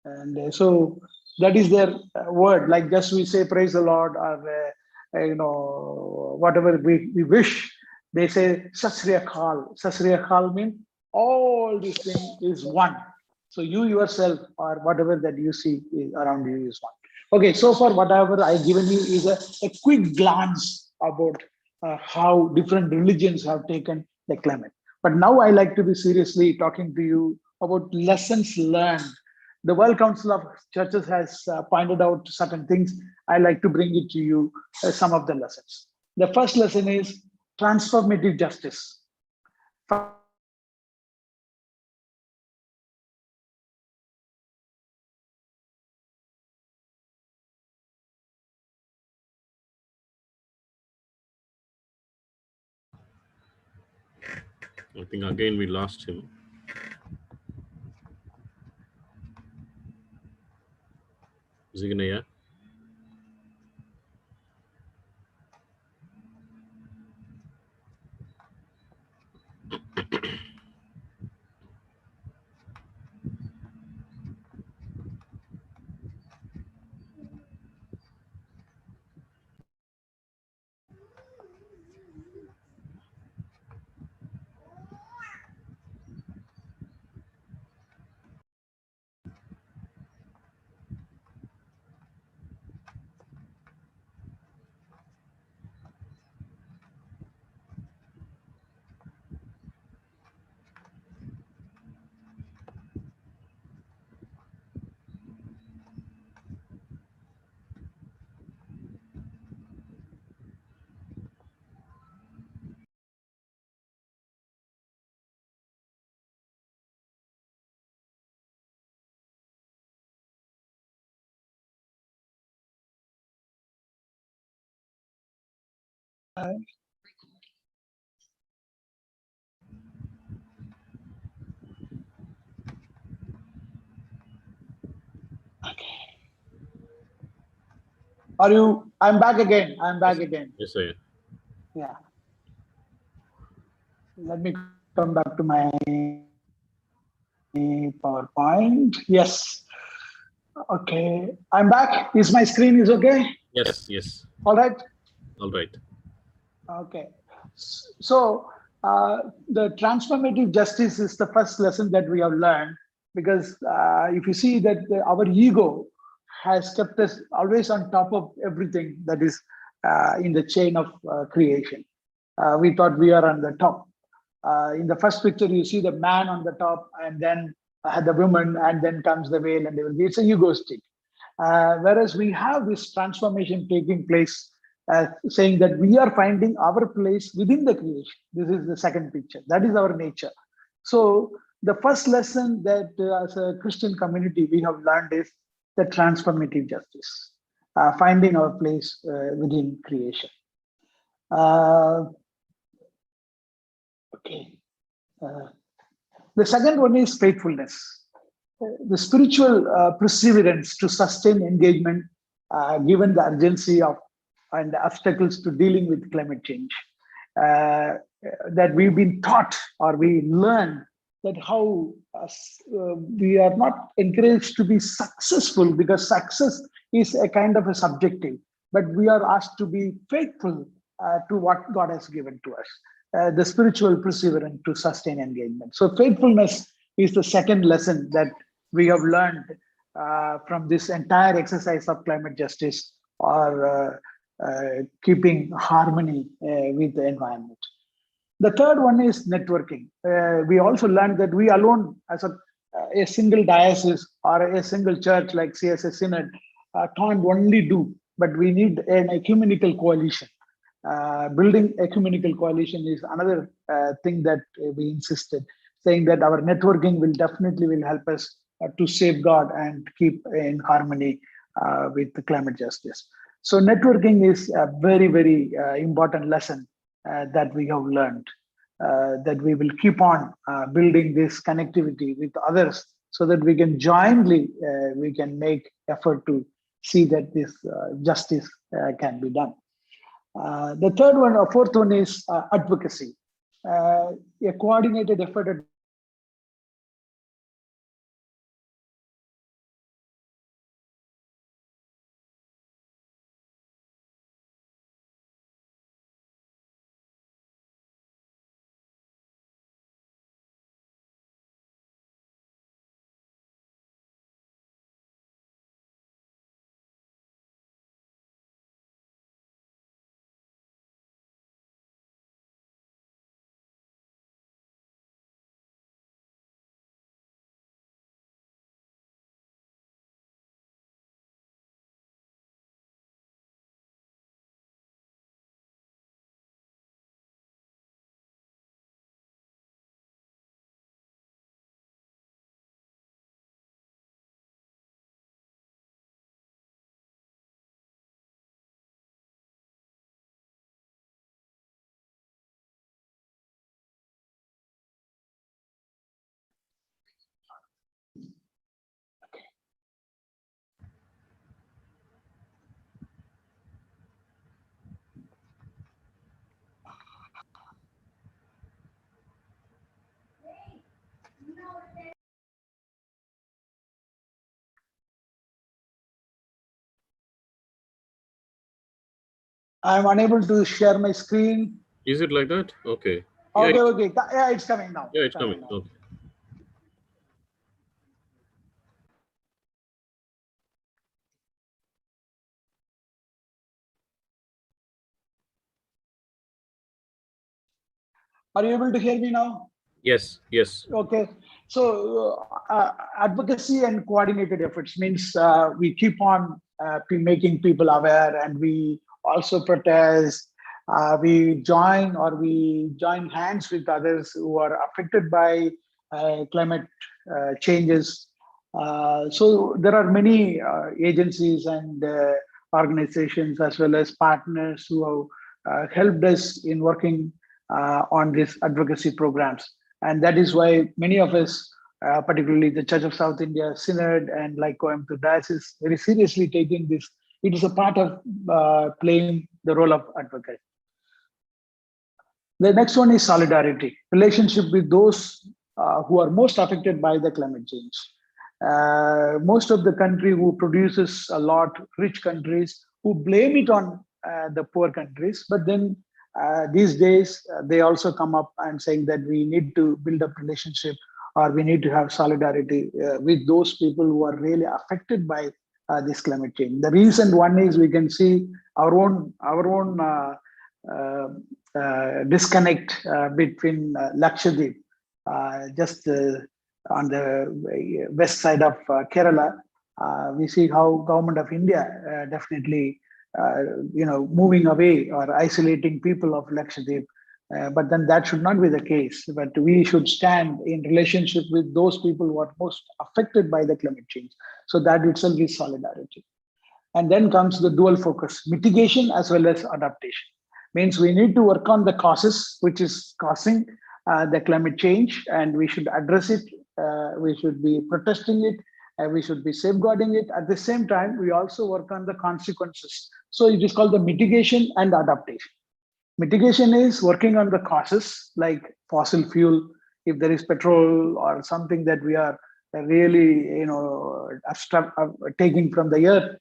And so that is their word. Like just we say praise the Lord, or whatever we wish, they say Sat Sri Akal. Sat Sri Akal means all these things is one. So you yourself or whatever that you see around you is one. Okay, so far whatever I've given you is a quick glance about how different religions have taken the climate. But now I like to be seriously talking to you about lessons learned. The World Council of Churches has pointed out certain things. I like to bring it to you, some of the lessons. The first lesson is transformative justice. I think again we lost him. Zignaya. Are you? I'm back again. I'm back again. Yes, sir. Yeah. Let me come back to my PowerPoint. Yes. Okay. I'm back. Is my screen is okay? Yes, yes. All right. All right. Okay. So the transformative justice is the first lesson that we have learned, because if you see that our ego has kept us always on top of everything that is in the chain of creation. We thought we are on the top. In the first picture, you see the man on the top, and then the woman, and then comes the male, and everything. It's a egoistic. Whereas we have this transformation taking place, saying that we are finding our place within the creation. This is the second picture. That is our nature. So the first lesson that as a Christian community we have learned is the transformative justice, finding our place within creation. Okay. The second one is faithfulness. The spiritual perseverance to sustain engagement, given the urgency of and the obstacles to dealing with climate change. That we've been taught, or we learn that how we are not encouraged to be successful, because success is a kind of a subjective. but we are asked to be faithful to what God has given to us, the spiritual perseverance to sustain engagement. So faithfulness is the second lesson that we have learned from this entire exercise of climate justice, or keeping harmony with the environment. The third one is networking. We also learned that we alone, as a single diocese or a single church like CSS Synod, can't only do, but we need an ecumenical coalition. Building ecumenical coalition is another thing that we insisted, saying that our networking will definitely help us to safeguard and keep in harmony with the climate justice. So networking is a very, very important lesson that we have learned, that we will keep on building this connectivity with others so that we can jointly, we can make effort to see that this justice can be done. The third one or fourth one is advocacy. A coordinated effort. I'm unable to share my screen. Is it like that? Okay. Okay, Yeah, okay. Yeah, it's coming now. yeah, it's coming. now. Okay. Are you able to hear me now? Yes, yes. Okay. So advocacy and coordinated efforts means we keep on making people aware, and we also protest. We join hands with others who are affected by climate changes. So there are many agencies and organizations as well as partners who have helped us in working on these advocacy programs. And that is why many of us, particularly the Church of South India Synod and like Coimbatore Diocese, very seriously taking this. It is a part of playing the role of advocate. The next one is solidarity, relationship with those who are most affected by the climate change. Most of the country who produces a lot, rich countries, who blame it on the poor countries, but then these days they also come up and saying that we need to build up relationship, or we need to have solidarity with those people who are really affected by this climate change. The recent one is we can see our own disconnect between Lakshadweep, just on the west side of Kerala. We see how government of India definitely moving away or isolating people of Lakshadweep. But then that should not be the case. But we should stand in relationship with those people who are most affected by the climate change. So that itself is solidarity. And then comes the dual focus, mitigation as well as adaptation. Means we need to work on the causes which is causing the climate change, and we should address it. We should be protesting it, and we should be safeguarding it. At the same time, we also work on the consequences. So it is called the mitigation and adaptation. Mitigation is working on the causes like fossil fuel. If there is petrol or something that we are really taking from the earth,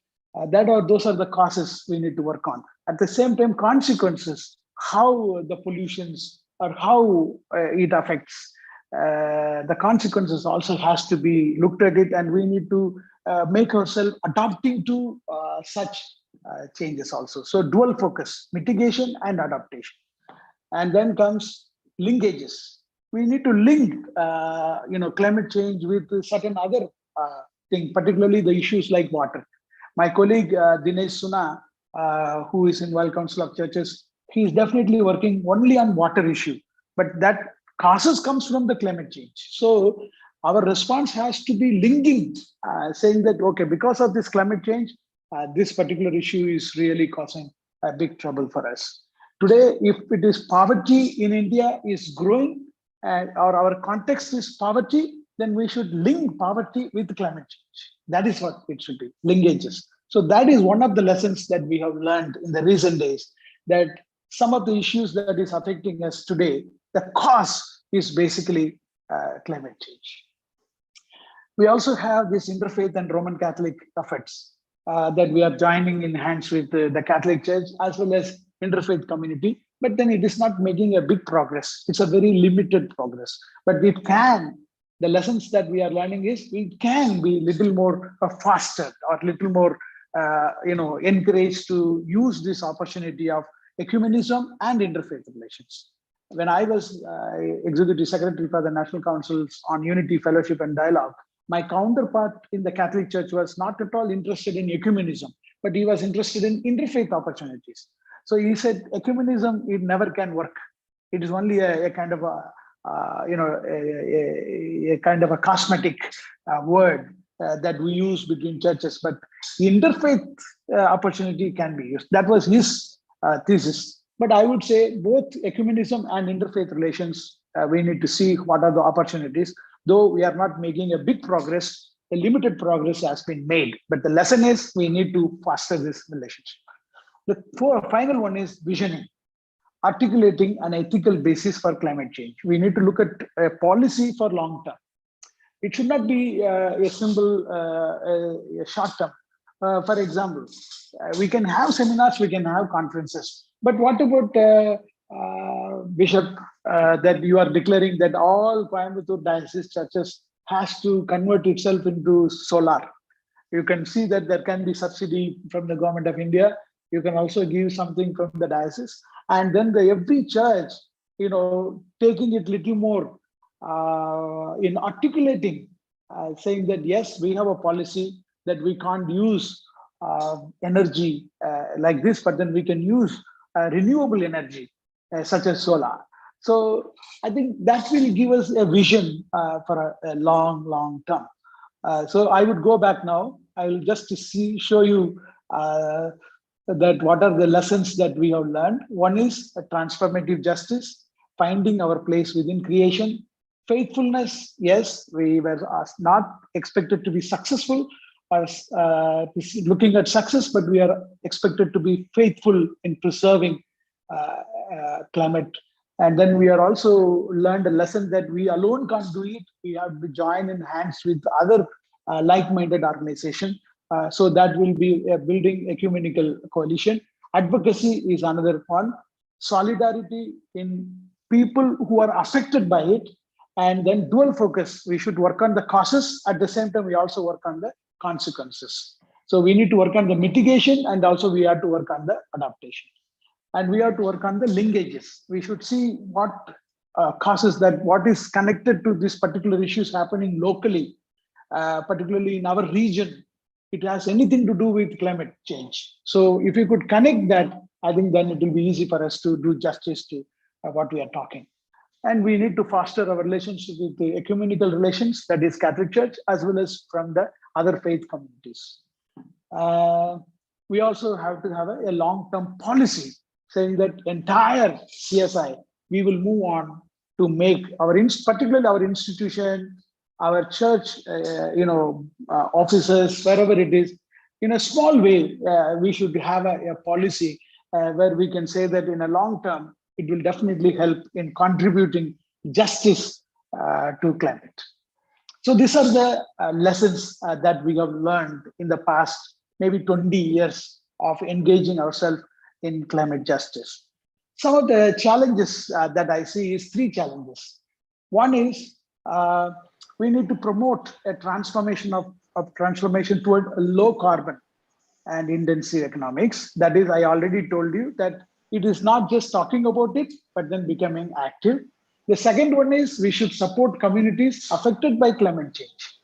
Those are the causes we need to work on. At the same time, consequences, how the pollutions or how it affects the consequences also has to be looked at it, and we need to make ourselves adapting to such changes also. So dual focus, mitigation and adaptation. And then comes linkages. We need to link climate change with certain other things, particularly the issues like water. My colleague Dinesh Suna, who is in World Council of Churches, he is definitely working only on water issue, but that causes comes from the climate change. So our response has to be linking, saying that, okay, because of this climate change, this particular issue is really causing a big trouble for us. Today, if it is poverty in India is growing, or our context is poverty, then we should link poverty with climate change. That is what it should be, linkages. So that is one of the lessons that we have learned in the recent days, that some of the issues that is affecting us today, the cause is basically climate change. We also have this interfaith and Roman Catholic efforts that we are joining in hands with the Catholic Church as well as interfaith community, but then it is not making a big progress. It's a very limited progress, but it can, the lessons that we are learning is it can be little more faster or little more, encouraged to use this opportunity of ecumenism and interfaith relations. When I was Executive Secretary for the National Councils on Unity, Fellowship and Dialogue, my counterpart in the Catholic Church was not at all interested in ecumenism, but he was interested in interfaith opportunities. So he said, ecumenism, it never can work. It is only a kind of a kind of a cosmetic word that we use between churches, but interfaith opportunity can be used. That was his thesis. But I would say both ecumenism and interfaith relations, we need to see what are the opportunities. Though we are not making a big progress, a limited progress has been made. But the lesson is we need to foster this relationship. The final one is visioning, articulating an ethical basis for climate change. We need to look at a policy for long term. It should not be a simple short term. For example, we can have seminars, we can have conferences, but what about Bishop, that you are declaring that all Coimbatore diocese churches has to convert itself into solar? You can see that there can be subsidy from the government of India. You can also give something from the diocese, and then every church, taking it little more in articulating, saying that yes, we have a policy that we can't use energy like this, but then we can use renewable energy such as solar. So I think that will give us a vision for a long term. So I would go back now. I will just show you that what are the lessons that we have learned. One is a transformative justice, finding our place within creation. Faithfulness, yes, we were not expected to be successful or looking at success, but we are expected to be faithful in preserving climate. And then we are also learned a lesson that we alone can't do it. We have to join in hands with other like-minded organizations. So that will be building ecumenical coalition. Advocacy is another one. Solidarity in people who are affected by it. And then dual focus. We should work on the causes. At the same time, we also work on the consequences. So we need to work on the mitigation, and also we have to work on the adaptation. And we have to work on the linkages. We should see what causes that, what is connected to this particular issues happening locally, particularly in our region. It has anything to do with climate change. So if we could connect that, I think then it will be easy for us to do justice to what we are talking. And we need to foster our relationship with the ecumenical relations, that is Catholic Church, as well as from the other faith communities. We also have to have a long-term policy saying that entire CSI, we will move on to make our, particularly our institution, our church, offices, wherever it is, in a small way, we should have a policy where we can say that in a long term, it will definitely help in contributing justice to climate. So these are the lessons that we have learned in the past maybe 20 years of engaging ourselves in climate justice. Some of the challenges that I see is 3 challenges. One is we need to promote a transformation toward a low carbon and intensive economics. That is, I already told you that it is not just talking about it, but then becoming active. The second one is we should support communities affected by climate change.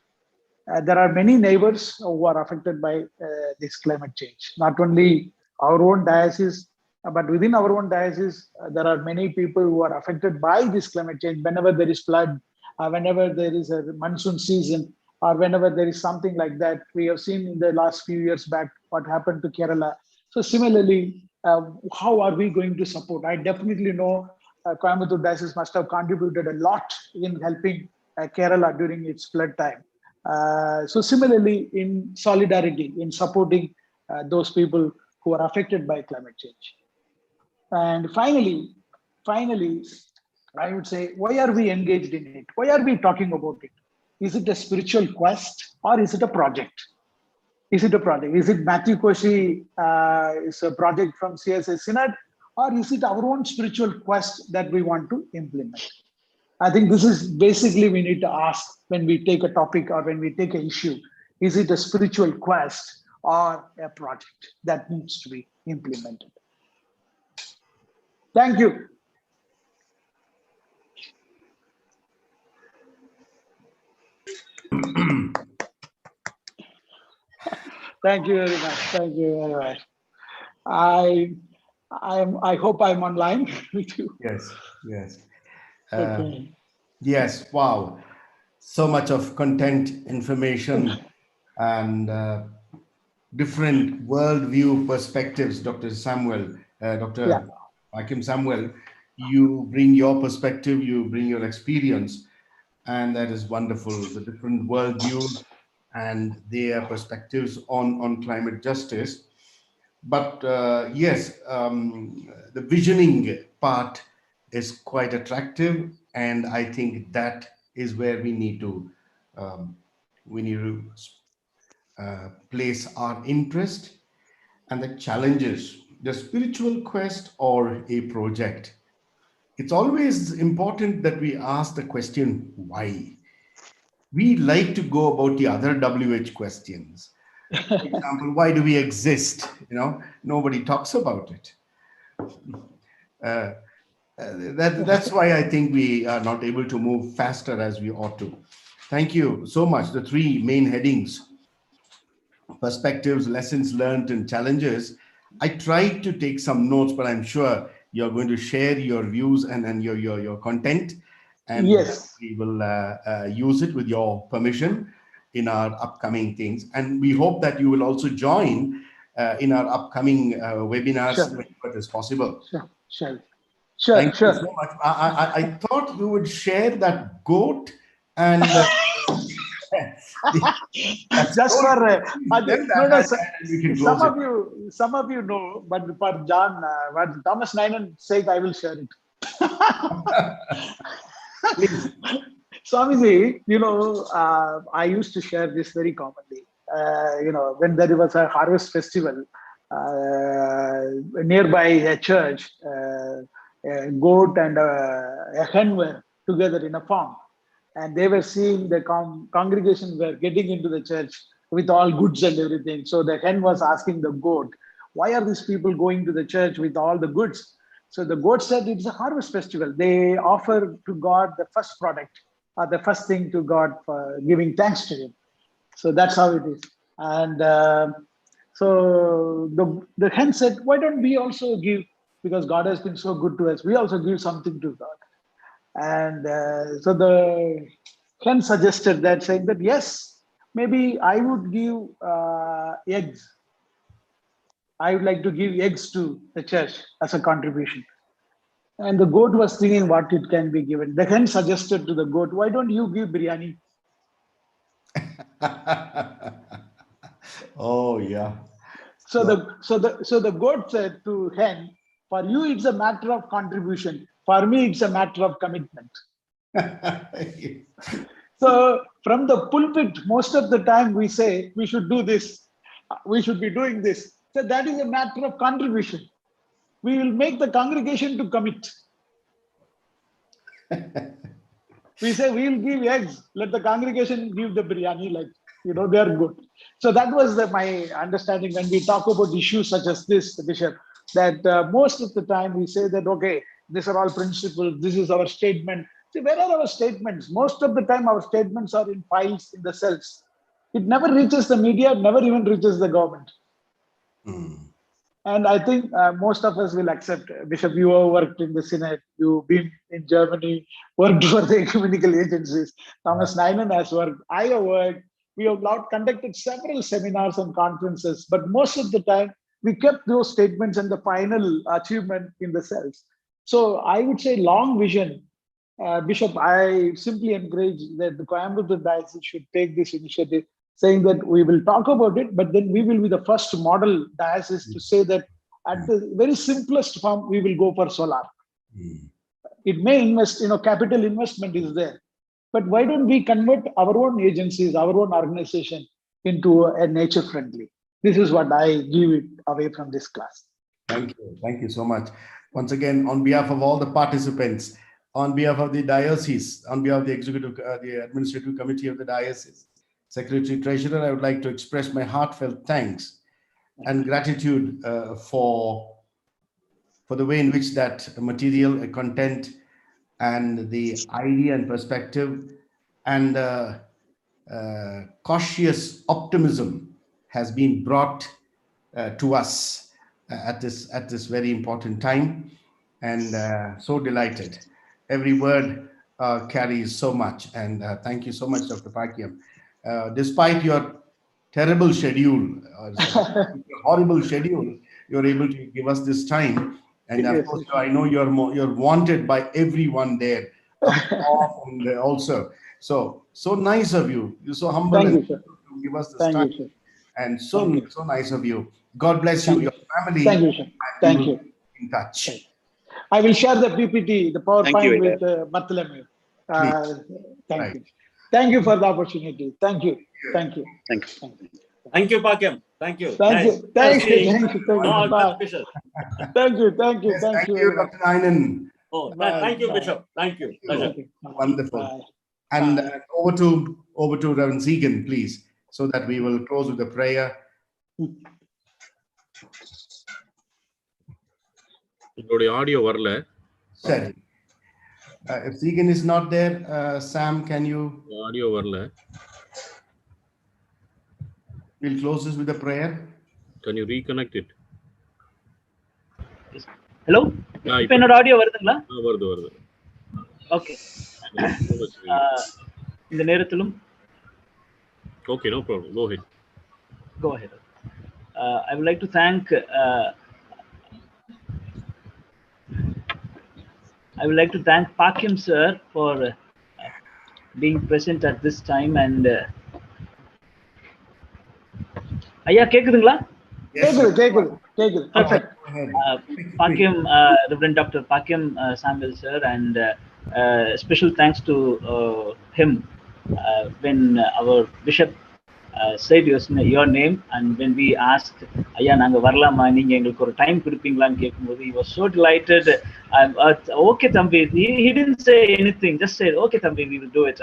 There are many neighbors who are affected by this climate change. Not only our own diocese, but within our own diocese, there are many people who are affected by this climate change. Whenever there is flood, whenever there is a monsoon season, or whenever there is something like that, we have seen in the last few years back what happened to Kerala. So similarly, how are we going to support? I definitely know Coimbatore Diocese must have contributed a lot in helping Kerala during its flood time. So similarly, in solidarity, in supporting those people who are affected by climate change. And finally, I would say, why are we engaged in it? Why are we talking about it? Is it a spiritual quest or is it a project? Is it a project? Is it Matthew Koshi is a project from CSA Synod, or is it our own spiritual quest that we want to implement? I think this is basically we need to ask when we take a topic or when we take an issue. Is it a spiritual quest or a project that needs to be implemented? Thank you. Thank you very much. Thank you very much. I hope I'm online with you. Yes. Okay. Yes, wow. So much of content, information, and different worldview perspectives, Dr. Samuel, Dr. Hakim Samuel. You bring your perspective, you bring your experience, and that is wonderful. The different worldviews and their perspectives on climate justice. But yes, the visioning part is quite attractive, and I think that is where we need to place our interest. And the challenges, the spiritual quest or a project. It's always important that we ask the question, why? We like to go about the other WH questions. For example, why do we exist? Nobody talks about it. That's why I think we are not able to move faster as we ought to. Thank you so much. The 3 main headings: perspectives, lessons learned, and challenges. I tried to take some notes, but I'm sure you're going to share your views and your content, and yes, we will use it with your permission in our upcoming things. And we hope that you will also join in our upcoming webinars whenever it is possible. Sure. Thank you so much. I thought you would share that goat and just for some of you know, but for John, what Thomas Nainan said, I will share it. Please. Swamiji, I used to share this very commonly. When there was a harvest festival nearby a church, a goat and a hen were together in a farm, and they were seeing the congregation were getting into the church with all goods and everything. So the hen was asking the goat, why are these people going to the church with all the goods? So the goat said, it's a harvest festival. They offer to God the first product, or the first thing to God for giving thanks to him. So that's how it is. And so the hen said, why don't we also give, because God has been so good to us, we also give something to God. And so the hen suggested that, saying that, yes, maybe I would give eggs. I would like to give eggs to the church as a contribution. And the goat was thinking what it can be given. The hen suggested to the goat, why don't you give biryani? Oh, yeah. So the goat said to hen, for you, it's a matter of contribution. For me, it's a matter of commitment. So from the pulpit, most of the time we say we should do this. we should be doing this. So that is a matter of contribution. We will make the congregation to commit. We say we will give eggs, let the congregation give the biryani, like, they are good. So that was my understanding when we talk about issues such as this, Bishop, that most of the time we say that, okay, these are all principles, this is our statement. See, where are our statements? Most of the time our statements are in files in the cells. It never reaches the media, never even reaches the government. And I think most of us will accept. Bishop, you have worked in the Senate, you've been in Germany, worked for the ecumenical agencies. Thomas Ninen has worked, I have worked. We have now conducted several seminars and conferences, but most of the time we kept those statements and the final achievement in the cells. So I would say long vision. Bishop, I simply encourage that the Coimbatore Diocese should take this initiative, saying that we will talk about it, but then we will be the first model diocese to say that at the very simplest form, we will go for solar. It may invest, capital investment is there, but why don't we convert our own agencies, our own organization into a nature friendly? This is what I give it away from this class. Thank you. Thank you so much. Once again, on behalf of all the participants, on behalf of the diocese, on behalf of the the administrative committee of the diocese, Secretary Treasurer, I would like to express my heartfelt thanks and gratitude for the way in which that material, content, and the idea and perspective and cautious optimism has been brought to us at this very important time, and so delighted. Every word carries so much, and thank you so much, Dr. Pakiam. Despite your terrible schedule, horrible schedule, you're able to give us this time. And of course, I know you're wanted by everyone there, and also. So nice of you. You're so humble to give us this time. You, and so nice of you. God bless you, your family. Thank you, sir. Thank you. In touch. I will share the PPT, the PowerPoint with Bartholomew. Thank you. Thank you for the opportunity. Thank you. Thank you. Thank you. Thank you, Pakiam. Thank you. Thank you. Thank you. Thank you. Bye. Thank you. Thank you. Yes, thank you, Dr. Ninen. Oh, thank you, Bishop. Thank you. Wonderful. Bye. And over to Reverend Zegan, please, so that we will close with a prayer. உங்களுடைய audio வரல. Sir, if Zegan is not there, Sam, can you? Audio வரல. We'll close this with a prayer. Can you reconnect it? Hello? இப்போ என்னோட audio வருதுங்களா? வருது. Okay. இந்த நேரத்திலும் Okay, no problem. Go ahead. Go ahead. I would like to thank Pakiam sir for being present at this time, and ஐயா கேக்குதுங்களா? கேக்குது. Perfect. Pakiam, Reverend Dr. Pakiam Samuel sir, and special thanks to him when our bishop said your name, and when we asked ஐயா நாங்க வரலாமா, நீங்க எங்களுக்கு ஒரு time கொடுப்பீங்களான்னு கேட்கும்போது he was so delighted. Okay தம்பி, he didn't say anything, just said okay தம்பி, we will do it,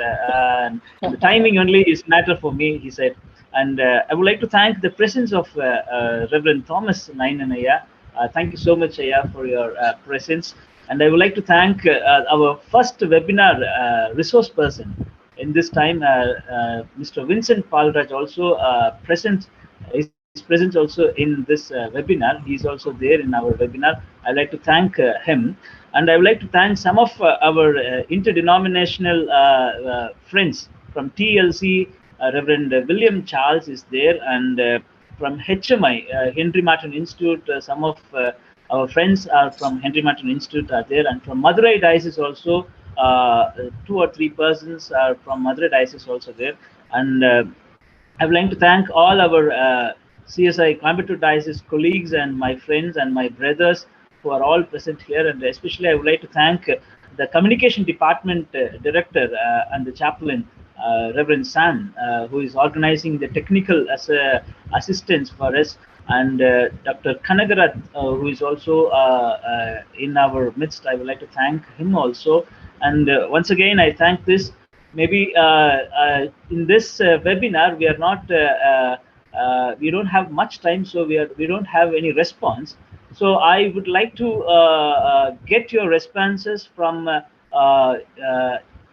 and the timing only is matter for me, he said. And I would like to thank the presence of Reverend Thomas Ninen ayya. Thank you so much ayya for your presence, and I would like to thank our first webinar resource person in this time, Mr. Vincent Palraj, also is present also in this webinar. He is also there in our webinar. I'd like to thank him, and I would like to thank some of our interdenominational friends from TLC. Reverend William Charles is there, and from HMI, Henry Martin Institute, some of our friends are from Henry Martin Institute are there, and from Madurai Diocese also 2 or 3 persons are from Madurai Diocese also there. And I would like to thank all our CSI Coimbatore Diocese colleagues and my friends and my brothers who are all present here, and especially I would like to thank the communication department director and the chaplain Reverend Sam, who is organizing the technical assistance for us, and Dr. Kanagarat, who is also in our midst. I would like to thank him also. And once again, I thank this. Maybe in this webinar, we are not, we don't have much time, so we don't have any response. So I would like to get your responses from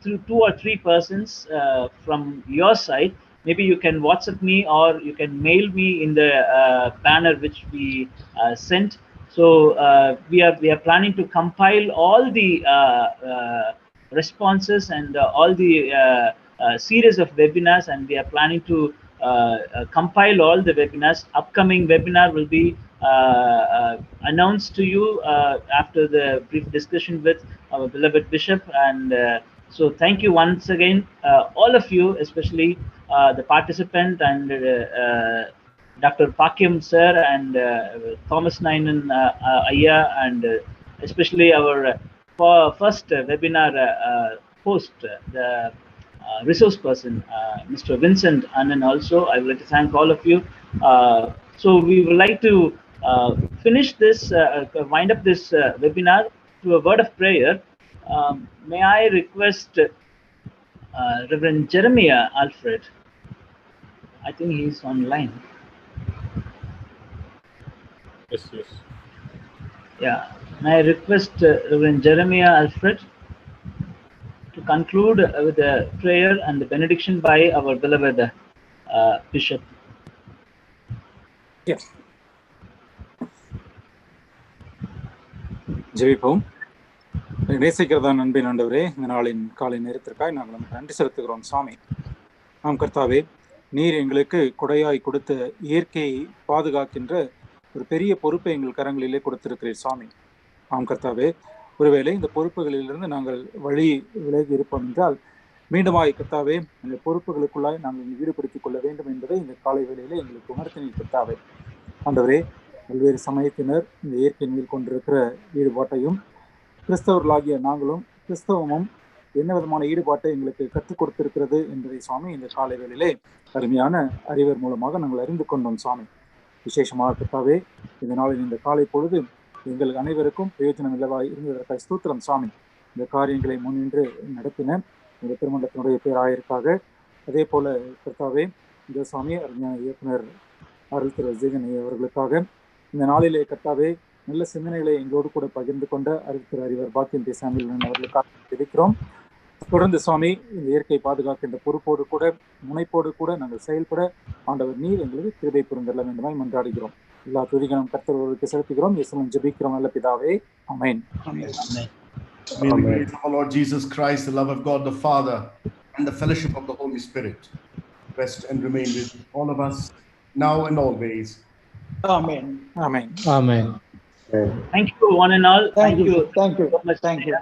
through 2 or 3 persons from your side. Maybe you can WhatsApp me or you can mail me in the banner which we sent. So we are planning to compile all the responses and all the series of webinars, and we are planning to compile all the webinars. Upcoming webinar will be announced to you after the brief discussion with our beloved bishop. And so thank you once again, all of you, especially the participant and Dr. Pakyam sir and Thomas Nainan Ayya, and especially our first webinar host, the resource person, Mr. Vincent Annan also. I would like to thank all of you. So we would like to finish this, wind up this webinar to a word of prayer. May I request Reverend Jeremiah Alfred? I think he's online. Yes, yes. Yeah. May I request Reverend Jeremiah Alfred to conclude with a prayer and the benediction by our beloved Bishop. Yes. ஜெபிப்போம். நேசிக்கிறதா நண்பின் ஆண்டவரே, இந்த நாளின் காலை நேரத்திற்காய் நாங்கள் நமக்கு நன்றி செலுத்துகிறோம் சுவாமி. ஆம் கர்த்தாவே, நீர் எங்களுக்கு கொடையாய் கொடுத்த இயற்கையை பாதுகாக்கின்ற ஒரு பெரிய பொறுப்பை எங்கள் கரங்களிலே கொடுத்திருக்கிறீர் சுவாமி. ஆம் கர்த்தாவே, ஒருவேளை இந்த பொறுப்புகளிலிருந்து நாங்கள் வழி விலகி இருப்போம் என்றால் மீண்டுமாய் கர்த்தாவே, இந்த பொறுப்புகளுக்குள்ளாய் நாங்கள் ஈடுபடுத்திக் கொள்ள வேண்டும் என்பதை இந்த காலை வேளையிலே எங்களுக்கு உணர்த்தினீர் கர்த்தாவே. ஆண்டவரே, பல்வேறு சமயத்தினர் இந்த இயற்கையின் மேல் கொண்டிருக்கிற ஈடுபாட்டையும் கிறிஸ்தவர்களாகிய நாங்களும் கிறிஸ்தவமும் என்ன விதமான ஈடுபாட்டை எங்களுக்கு கற்றுக் கொடுத்திருக்கிறது என்பதை சுவாமி இந்த காலை வேளையிலே அருமையான அறிவர் மூலமாக நாங்கள் அறிந்து கொண்டோம் சுவாமி. விசேஷமாக கர்த்தாவே, இந்த நாளில் இந்த காலை பொழுது எங்கள் அனைவருக்கும் பிரயோஜனம் இல்லவாய் இருந்ததற்காக ஸ்தோத்திரம் சுவாமி. இந்த காரியங்களை முன்னின்று நடத்தின இந்த திருமண்டத்தினுடைய பேராயருக்காக, அதே போல கர்த்தாவே இந்த சுவாமி அருமையான இயக்குனர் அருள் திரு ஜெகன் அவர்களுக்காக, இந்த நாளிலே கர்த்தாவே நல்ல சிந்தனைகளை எங்களோடு கூட பகிர்ந்து கொண்ட அருள் திரு அறிவர் பாக்கியம் சாமியல் அவர்களுக்காக இருக்கிறோம். தொடர்ந்து சுவாமி இந்த இயற்கை பாதுகாக்கின்ற பொறுப்போடு கூட முனைப்போடு கூட நாங்கள் செயல்பட ஆண்டவர் நீர் எங்களுக்கு கிருபை புரிந்தள்ள வேண்டுமாய் மன்றாடுகிறோம். எல்லா துதிகளும் கர்த்தர்களுக்கு செலுத்துகிறோம். இயேசுவின் ஜெபிக்கிறோம் நல்ல பிதாவே, ஆமென். May the grace of our Lord Jesus Christ, the love of God the Father, and the fellowship of the Holy Spirit rest and remain with all of us now and always. Amen. Amen. Amen. Thank you, one and all. Thank you. so much. Thank you.